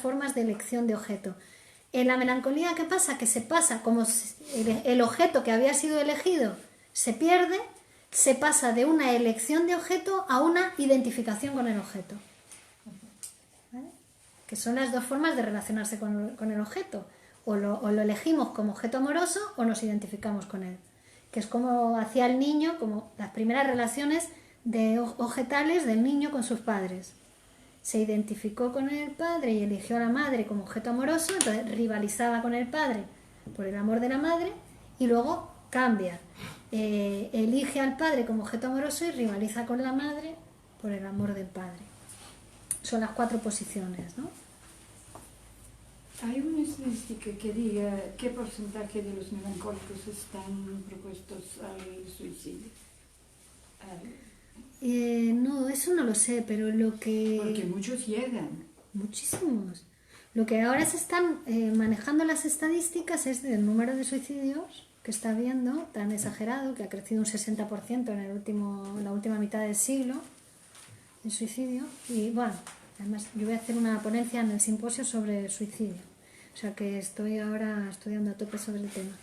formas de elección de objeto. En la melancolía, ¿qué pasa? Que se pasa, como el objeto que había sido elegido se pierde, se pasa de una elección de objeto a una identificación con el objeto. ¿Vale? Que son las dos formas de relacionarse con el objeto. O lo elegimos como objeto amoroso o nos identificamos con él. Que es como hacía el niño, como las primeras relaciones objetales del niño con sus padres. Se identificó con el padre y eligió a la madre como objeto amoroso, entonces rivalizaba con el padre por el amor de la madre y luego cambia. Elige al padre como objeto amoroso y rivaliza con la madre por el amor del padre. Son las 4 posiciones, ¿no? ¿Hay una estadística que diga qué porcentaje de los melancólicos están propuestos al suicidio? No, eso no lo sé, pero lo que... Porque muchos llegan. Muchísimos. Lo que ahora se están manejando las estadísticas es del número de suicidios que está habiendo, tan exagerado, que ha crecido un 60% en la última mitad del siglo, el suicidio. Y bueno, además yo voy a hacer una ponencia en el simposio sobre el suicidio. O sea que estoy ahora estudiando a tope sobre el tema.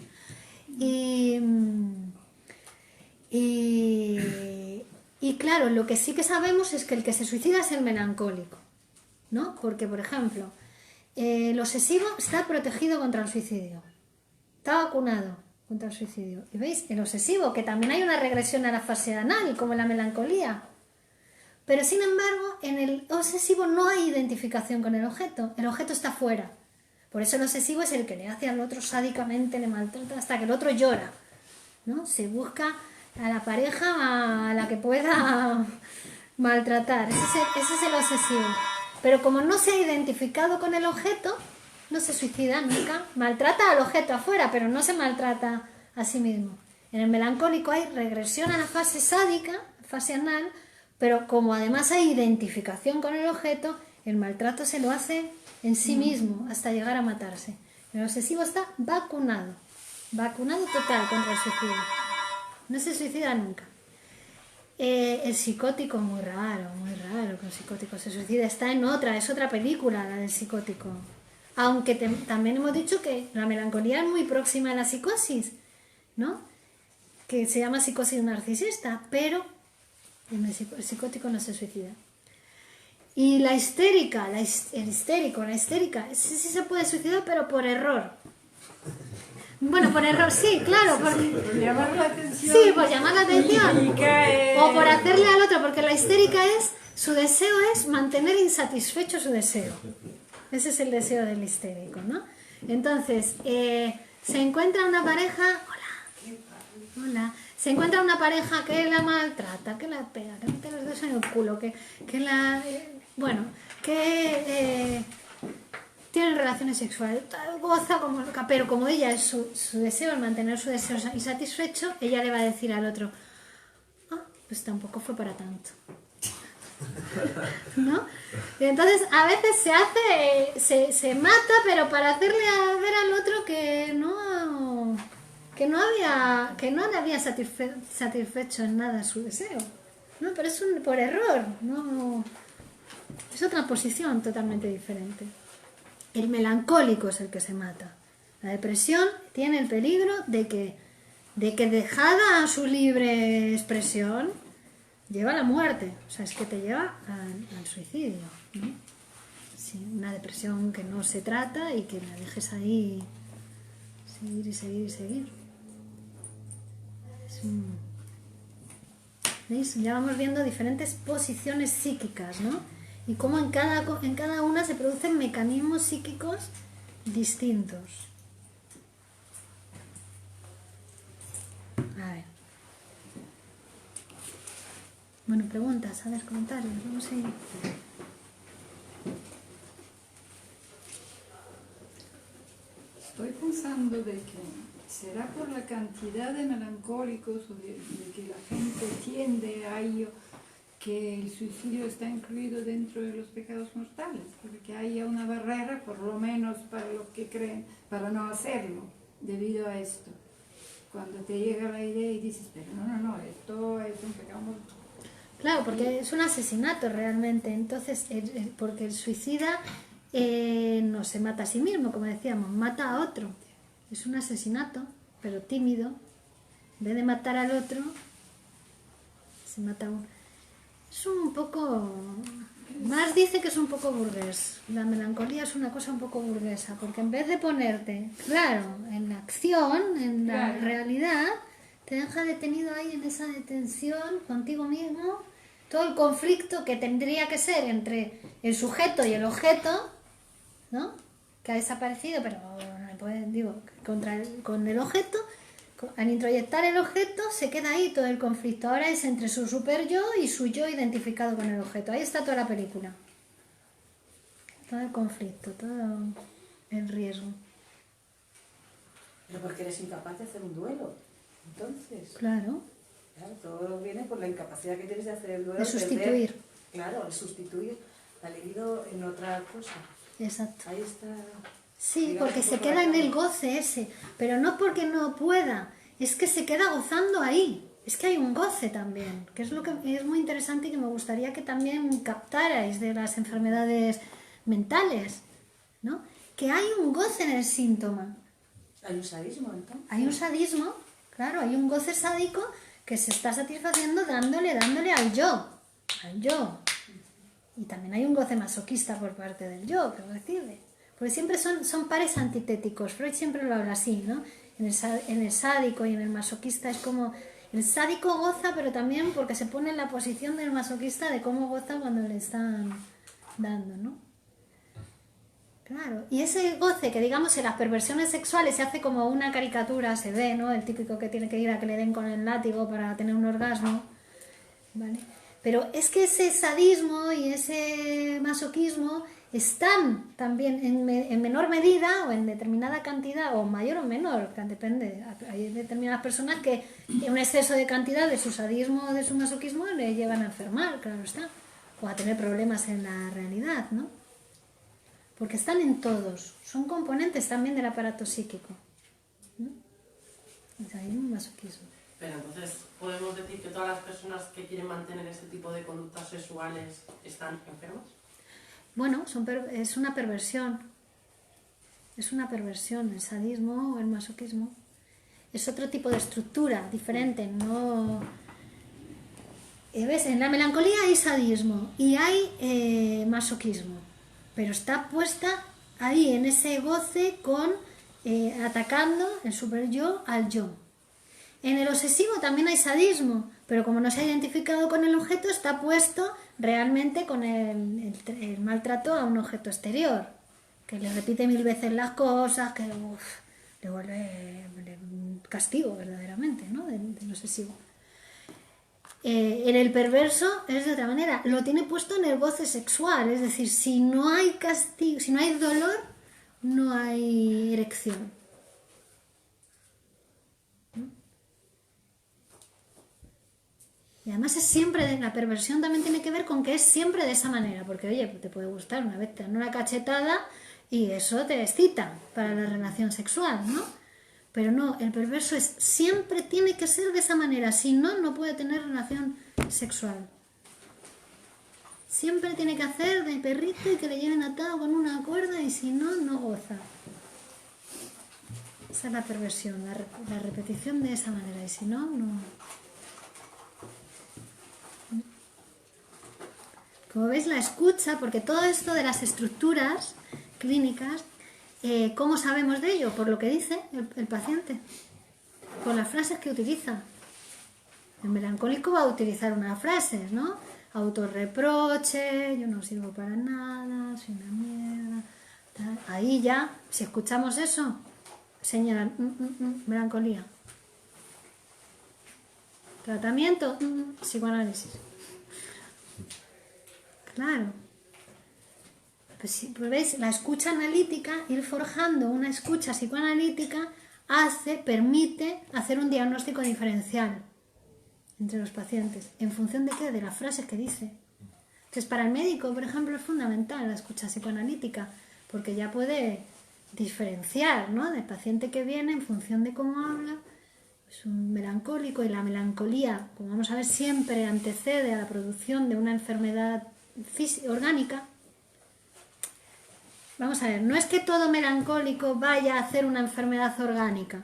Y claro, lo que sí que sabemos es que el que se suicida es el melancólico, ¿no? Porque, por ejemplo, el obsesivo está protegido contra el suicidio, está vacunado contra el suicidio. Y veis, el obsesivo, que también hay una regresión a la fase anal, como la melancolía. Pero sin embargo, en el obsesivo no hay identificación con el objeto está fuera. Por eso el obsesivo es el que le hace al otro sádicamente, le maltrata hasta que el otro llora, ¿no? Se busca a la pareja a la que pueda maltratar. Ese es el obsesivo. Pero como no se ha identificado con el objeto, no se suicida nunca. Maltrata al objeto afuera, pero no se maltrata a sí mismo. En el melancólico hay regresión a la fase sádica, fase anal, pero como además hay identificación con el objeto, el maltrato se lo hace en sí mismo hasta llegar a matarse. El obsesivo está vacunado total contra el suicidio. No se suicida nunca. El psicótico, muy raro que el psicótico se suicida. Está es otra película la del psicótico. Aunque también hemos dicho que la melancolía es muy próxima a la psicosis, ¿no? Que se llama psicosis narcisista, pero el psicótico no se suicida. Y la histérica, la histérica, sí se puede suicidar, pero por error. Bueno, por error, sí, claro. Por llamar la atención. Sí, por llamar la atención. Y O por hacerle al otro, porque la histérica su deseo es mantener insatisfecho su deseo. Ese es el deseo del histérico, ¿no? Entonces, se encuentra una pareja... Hola. Se encuentra una pareja que la maltrata, que la pega, que mete los dedos en el culo, que la... tienen relaciones sexuales, goza como loca, pero como ella es su deseo, el mantener su deseo insatisfecho, ella le va a decir al otro, pues tampoco fue para tanto. ¿No? Y entonces a veces se mata, pero para hacerle ver al otro que no le había satisfecho en nada su deseo, ¿no? Pero es por error, no es otra posición totalmente diferente. El melancólico es el que se mata. La depresión tiene el peligro de que dejada a su libre expresión lleva a la muerte, o sea, es que te lleva al suicidio, ¿no? Sí, una depresión que no se trata y que la dejes ahí. Sí. seguir y seguir y seguir. ¿Veis? Ya vamos viendo diferentes posiciones psíquicas, ¿no? Y cómo en cada una se producen mecanismos psíquicos distintos. A ver. Bueno, preguntas, a ver, comentarios, vamos a ir. Estoy pensando de que será por la cantidad de melancólicos o de que la gente tiende a ello, que el suicidio está incluido dentro de los pecados mortales, porque haya una barrera, por lo menos para los que creen, para no hacerlo, debido a esto. Cuando te llega la idea y dices, pero no, esto es un pecado mortal. Claro, porque es un asesinato realmente, entonces, porque el suicida no se mata a sí mismo, como decíamos, mata a otro. Es un asesinato, pero tímido. En vez de matar al otro, se mata a uno. Es un poco... Más dice que es un poco burgués. La melancolía es una cosa un poco burguesa, porque en vez de ponerte, claro, en la acción, en la realidad, te deja detenido ahí en esa detención contigo mismo, todo el conflicto que tendría que ser entre el sujeto y el objeto, ¿no? Que ha desaparecido, pero digo, con el objeto, al introyectar el objeto se queda ahí todo el conflicto. Ahora es entre su super yo y su yo identificado con el objeto. Ahí está toda la película. Todo el conflicto, todo el riesgo. Pero porque eres incapaz de hacer un duelo. Entonces, Claro, todo viene por la incapacidad que tienes de hacer el duelo. de sustituir. Claro, de sustituir al herido en otra cosa. Exacto. Ahí está. Sí, digamos, porque un se poco queda la en clave. el goce ese, pero no porque no pueda, es que se queda gozando ahí. Es que hay un goce también, que es lo que es muy interesante y que me gustaría que también captarais de las enfermedades mentales, ¿no? Que hay un goce en el síntoma. Hay un sadismo, entonces. Hay un sadismo, claro, hay un goce sádico que se está satisfaciendo dándole al yo. Y también hay un goce masoquista por parte del yo, que decirle. Porque siempre son pares antitéticos. Freud siempre lo habla así, ¿no? En el sádico y en el masoquista es como... El sádico goza, pero también porque se pone en la posición del masoquista de cómo goza cuando le están dando, ¿no? Claro. Y ese goce que, digamos, en las perversiones sexuales se hace como una caricatura, se ve, ¿no? El típico que tiene que ir a que le den con el látigo para tener un orgasmo, ¿vale? Pero es que ese sadismo y ese masoquismo están también en menor medida o en determinada cantidad, o mayor o menor, depende. Hay determinadas personas que un exceso de cantidad de su sadismo o de su masoquismo le llevan a enfermar, claro está, o a tener problemas en la realidad, ¿no? Porque están en todos, son componentes también del aparato psíquico, ¿no? Hay un masoquismo. Pero entonces, ¿podemos decir que todas las personas que quieren mantener este tipo de conductas sexuales están enfermas? Bueno, es una perversión. Es una perversión, el sadismo o el masoquismo. Es otro tipo de estructura, diferente, no... ¿Ves? En la melancolía hay sadismo y hay masoquismo, pero está puesta ahí en ese goce con atacando el super yo al yo. En el obsesivo también hay sadismo, pero como no se ha identificado con el objeto, está puesto realmente con el maltrato a un objeto exterior, que le repite 1000 veces las cosas, que le vuelve un castigo verdaderamente, ¿no? Del obsesivo. En el perverso es de otra manera, lo tiene puesto en el goce sexual, es decir, si no hay castigo, si no hay dolor, no hay erección. Y además es siempre, la perversión también tiene que ver con que es siempre de esa manera, porque oye, te puede gustar una vez te dan una cachetada y eso te excita para la relación sexual, ¿no? Pero no, el perverso es siempre tiene que ser de esa manera, si no, no puede tener relación sexual. Siempre tiene que hacer de perrito y que le lleven atado con una cuerda y si no, no goza. Esa es la perversión, la repetición de esa manera y si no, no... Como veis, la escucha, porque todo esto de las estructuras clínicas ¿Cómo sabemos de ello? Por lo que dice el paciente, por las frases que utiliza. El melancólico va a utilizar unas frases, ¿no? Autorreproche, yo no sirvo para nada, soy una mierda. Tal. Ahí ya, si escuchamos eso, señalan melancolía. Tratamiento, psicoanálisis. Claro. Pues veis, la escucha analítica, ir forjando una escucha psicoanalítica, permite hacer un diagnóstico diferencial entre los pacientes. ¿En función de qué? De las frases que dice. Entonces, para el médico, por ejemplo, es fundamental la escucha psicoanalítica, porque ya puede diferenciar, ¿no?, del paciente que viene en función de cómo habla. Es un melancólico, y la melancolía, como vamos a ver, siempre antecede a la producción de una enfermedad orgánica. Vamos a ver, no es que todo melancólico vaya a hacer una enfermedad orgánica,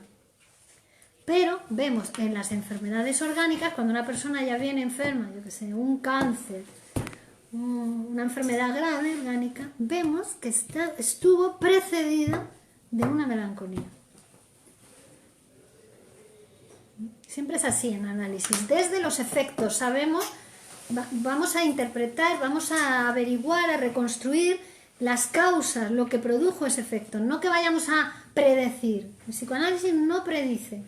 pero vemos en las enfermedades orgánicas, cuando una persona ya viene enferma, yo que sé, un cáncer, una enfermedad grave orgánica, vemos que estuvo precedida de una melancolía. Siempre es así en análisis. Desde los efectos sabemos, vamos a interpretar, vamos a averiguar, a reconstruir las causas, lo que produjo ese efecto. No que vayamos a predecir. El psicoanálisis no predice,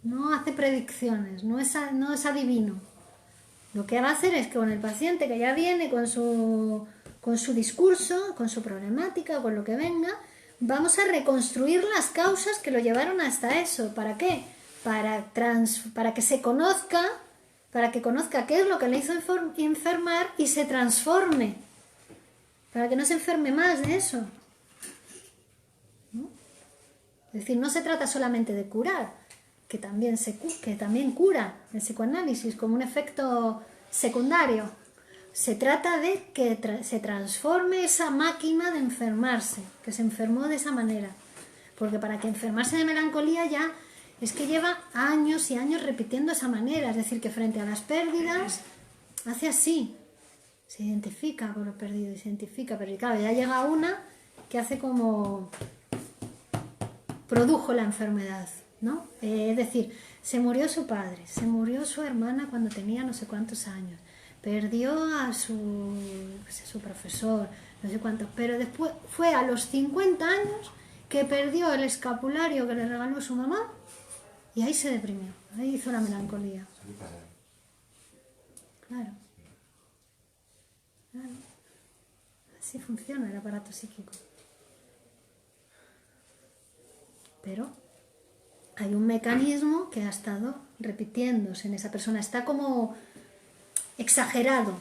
no hace predicciones, no es adivino. Lo que va a hacer es que con el paciente que ya viene con su discurso, con su problemática, con lo que venga, vamos a reconstruir las causas que lo llevaron hasta eso. ¿Para qué? Para que se conozca, para que conozca qué es lo que le hizo enfermar y se transforme, para que no se enferme más de eso, ¿no? Es decir, no se trata solamente de curar, que también cura el psicoanálisis como un efecto secundario. Se trata de que se transforme esa máquina de enfermarse, que se enfermó de esa manera. Porque para que enfermarse de melancolía ya es que lleva años y años repitiendo esa manera. Es decir, que frente a las pérdidas hace así. Se identifica con lo perdido, se identifica. Pero claro, ya llega una que hace como produjo la enfermedad, ¿no? Es decir, se murió su padre, se murió su hermana cuando tenía no sé cuántos años, perdió a su profesor, no sé cuántos, pero después fue a los 50 años que perdió el escapulario que le regaló su mamá y ahí se deprimió, ahí hizo la melancolía. Claro. Claro. Así funciona el aparato psíquico. Pero hay un mecanismo que ha estado repitiéndose en esa persona. Está como exagerado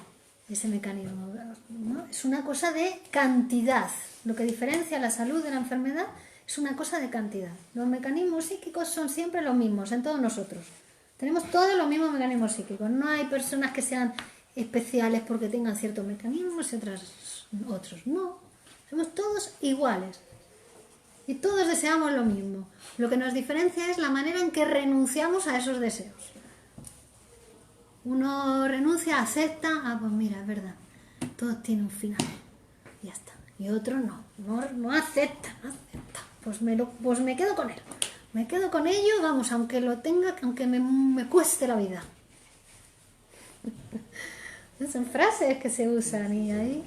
ese mecanismo, ¿no? Es una cosa de cantidad. Lo que diferencia la salud de la enfermedad es una cosa de cantidad. Los mecanismos psíquicos son siempre los mismos en todos nosotros. Tenemos todos los mismos mecanismos psíquicos. No hay personas que sean especiales porque tengan ciertos mecanismos y otros no. Somos todos iguales. Y todos deseamos lo mismo. Lo que nos diferencia es la manera en que renunciamos a esos deseos. Uno renuncia, acepta, pues mira, es verdad, todo tiene un final, ya está. Y otro no acepta. Pues me quedo con él. Me quedo con ello, vamos, aunque lo tenga, aunque me cueste la vida. Son frases que se usan y ahí...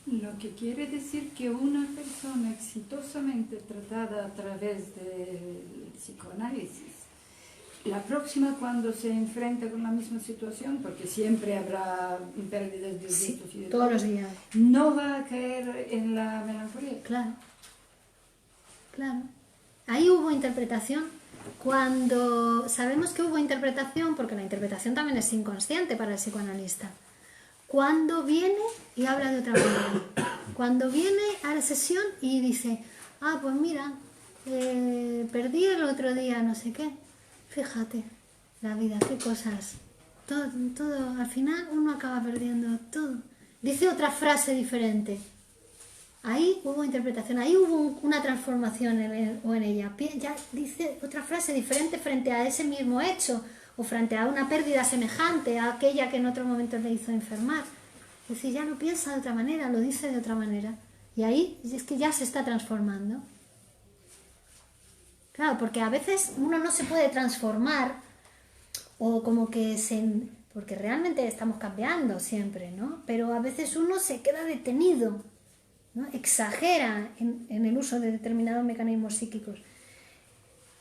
Lo que quiere decir que una persona exitosamente tratada a través del psicoanálisis, la próxima cuando se enfrenta con la misma situación, porque siempre habrá pérdidas de gustos y de todos los días, no va a caer en la melancolía. Claro. Ahí hubo interpretación. Cuando sabemos que hubo interpretación, porque la interpretación también es inconsciente para el psicoanalista, cuando viene y habla de otra manera, cuando viene a la sesión y dice, pues mira, perdí el otro día no sé qué, fíjate, la vida, qué cosas, todo, al final uno acaba perdiendo todo. Dice otra frase diferente. Ahí hubo interpretación, ahí hubo una transformación en ella. Ya dice otra frase diferente frente a ese mismo hecho o frente a una pérdida semejante a aquella que en otro momento le hizo enfermar. Es decir, ya lo piensa de otra manera, lo dice de otra manera. Y ahí es que ya se está transformando. Claro, porque a veces uno no se puede transformar o como que porque realmente estamos cambiando siempre, ¿no? Pero a veces uno se queda detenido, ¿no? Exagera en el uso de determinados mecanismos psíquicos.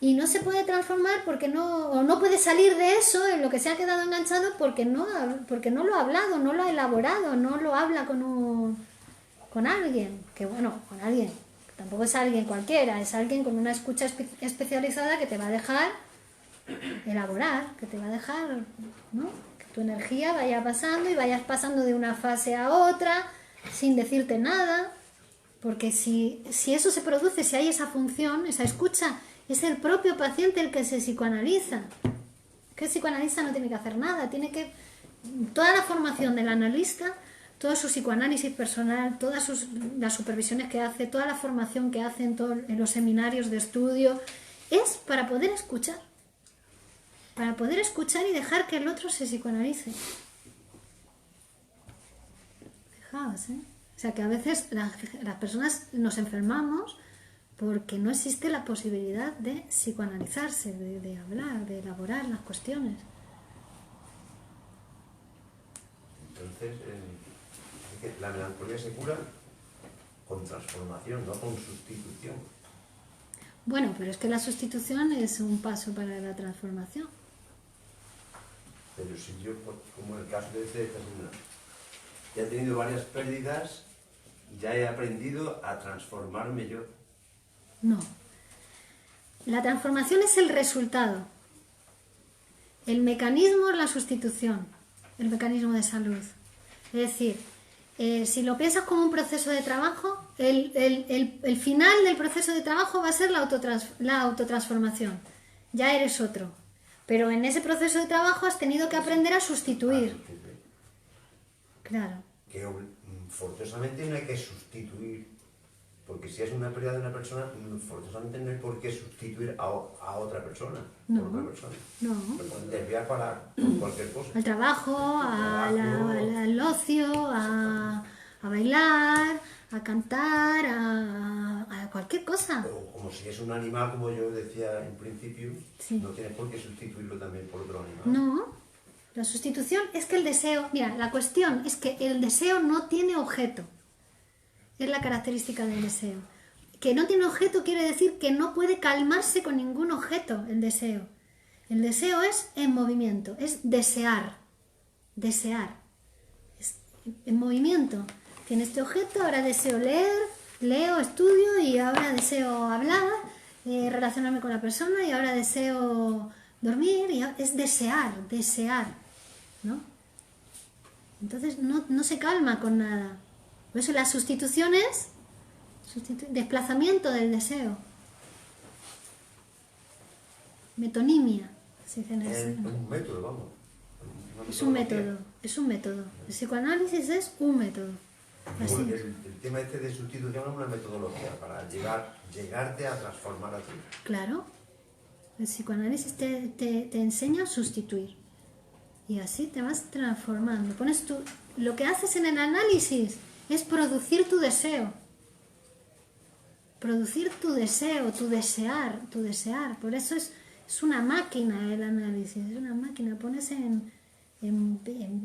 Y no se puede transformar o no puede salir de eso en lo que se ha quedado enganchado porque no lo ha hablado, no lo ha elaborado, no lo habla con alguien, que bueno, con alguien, tampoco es alguien cualquiera, es alguien con una escucha especializada que te va a dejar elaborar, que te va a dejar, ¿no? Que tu energía vaya pasando y vayas pasando de una fase a otra sin decirte nada, porque si eso se produce, si hay esa función, esa escucha, es el propio paciente el que se psicoanaliza. Que el psicoanalista no tiene que hacer nada, toda la formación del analista, todo su psicoanálisis personal, todas las supervisiones que hace, toda la formación que hace en los seminarios de estudio, es para poder escuchar. Para poder escuchar y dejar que el otro se psicoanalice. Fijaos, ¿eh? O sea que a veces las personas nos enfermamos porque no existe la posibilidad de psicoanalizarse, de hablar, de elaborar las cuestiones. Entonces, es que la melancolía se cura con transformación, no con sustitución. Bueno, pero es que la sustitución es un paso para la transformación. Pero si yo, como en el caso de esta señora, ya he tenido varias pérdidas, ya he aprendido a transformarme yo. No. La transformación es el resultado. El mecanismo es la sustitución, el mecanismo de salud. Es decir, si lo piensas como un proceso de trabajo, el final del proceso de trabajo va a ser la autotransformación. Ya eres otro. Pero en ese proceso de trabajo has tenido que aprender a sustituir. Claro. Que forzosamente no hay que sustituir. Porque si es una pérdida de una persona, forzosamente no hay por qué sustituir a otra persona. No, por otra persona. No. Lo pueden desviar para cualquier cosa. Al trabajo, al ocio, a bailar, a cantar, a cualquier cosa. O como si es un animal, como yo decía en principio, Sí. no tienes por qué sustituirlo también por otro animal. No, la sustitución es que el deseo... Mira, la cuestión es que el deseo no tiene objeto. Es la característica del deseo. Que no tiene objeto quiere decir que no puede calmarse con ningún objeto el deseo. El deseo es en movimiento, es desear. Desear. Es en movimiento. Tiene este objeto, ahora deseo leer, leo, estudio y ahora deseo hablar, relacionarme con la persona y ahora deseo dormir. Es desear, ¿no? Entonces no se calma con nada. Por eso la sustitución es desplazamiento del deseo. Metonimia, se dice en Es el... un método, vamos. Es un método. El psicoanálisis es un método. Así Como es. el tema este de sustitución es una metodología para llegarte a transformar a ti. Claro. El psicoanálisis te enseña a sustituir. Y así te vas transformando. Lo que haces en el análisis es producir tu deseo. Producir tu deseo, tu desear. Por eso es una máquina el análisis, es una máquina. Pones en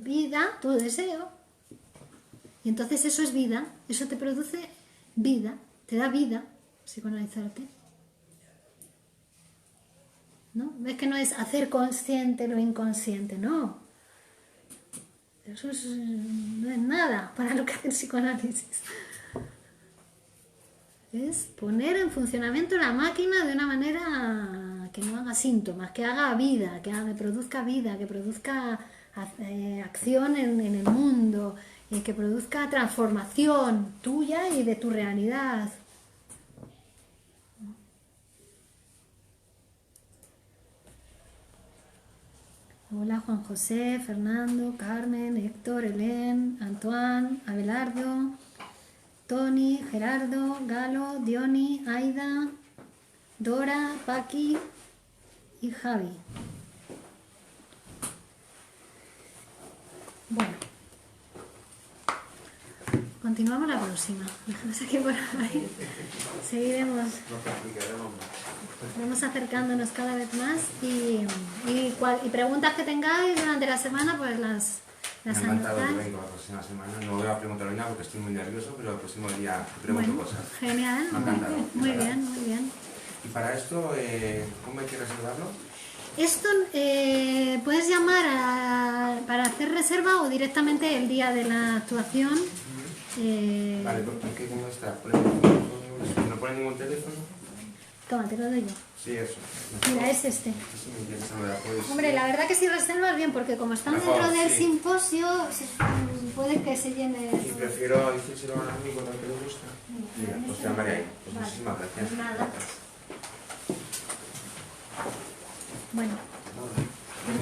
vida tu deseo y entonces eso es vida, eso te produce vida, te da vida psicoanalizarte. ¿No? Es que no es hacer consciente lo inconsciente, no. Eso no es nada para lo que hace el psicoanálisis. Es poner en funcionamiento la máquina de una manera que no haga síntomas, que haga vida, que produzca acción en el mundo, que produzca transformación tuya y de tu realidad. Hola Juan José, Fernando, Carmen, Héctor, Helen, Antoine, Abelardo, Tony, Gerardo, Galo, Diony, Aida, Dora, Paqui y Javi. Bueno, continuamos la próxima. Dejamos aquí por ahí. Seguiremos. No complicaremos más. Vamos acercándonos cada vez más y preguntas que tengáis durante la semana, pues las Me ha encantado que anotáis. vengo la próxima semana. No voy a preguntar hoy nada porque estoy muy nervioso, pero el próximo día te pregunto Bueno, cosas. genial. Me ha encantado. Muy bien, muy bien. Y para esto, ¿cómo hay que reservarlo? Esto puedes llamar para hacer reserva o directamente el día de la actuación. Vale, porque ¿cómo está? ¿No pone ningún teléfono? Toma, te lo doy yo. Sí, eso. Mira, es este. Eso me interesa, me la puedes- Hombre, la verdad que si reservas bien, porque como están Mejor, dentro del sí. simposio, puede que se llene. Y prefiero decírselo a un amigo al que le gusta. Mira, pues te llamaré ahí. Pues Vale. muchísimas gracias. Pues nada. Bueno,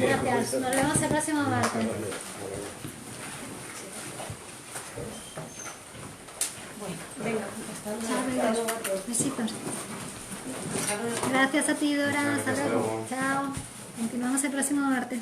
gracias. Nos vemos el próximo martes. Venga, Chao, besos. Besitos. Gracias a ti, Dora. Hasta Hasta luego. luego. Chao. Continuamos el próximo martes.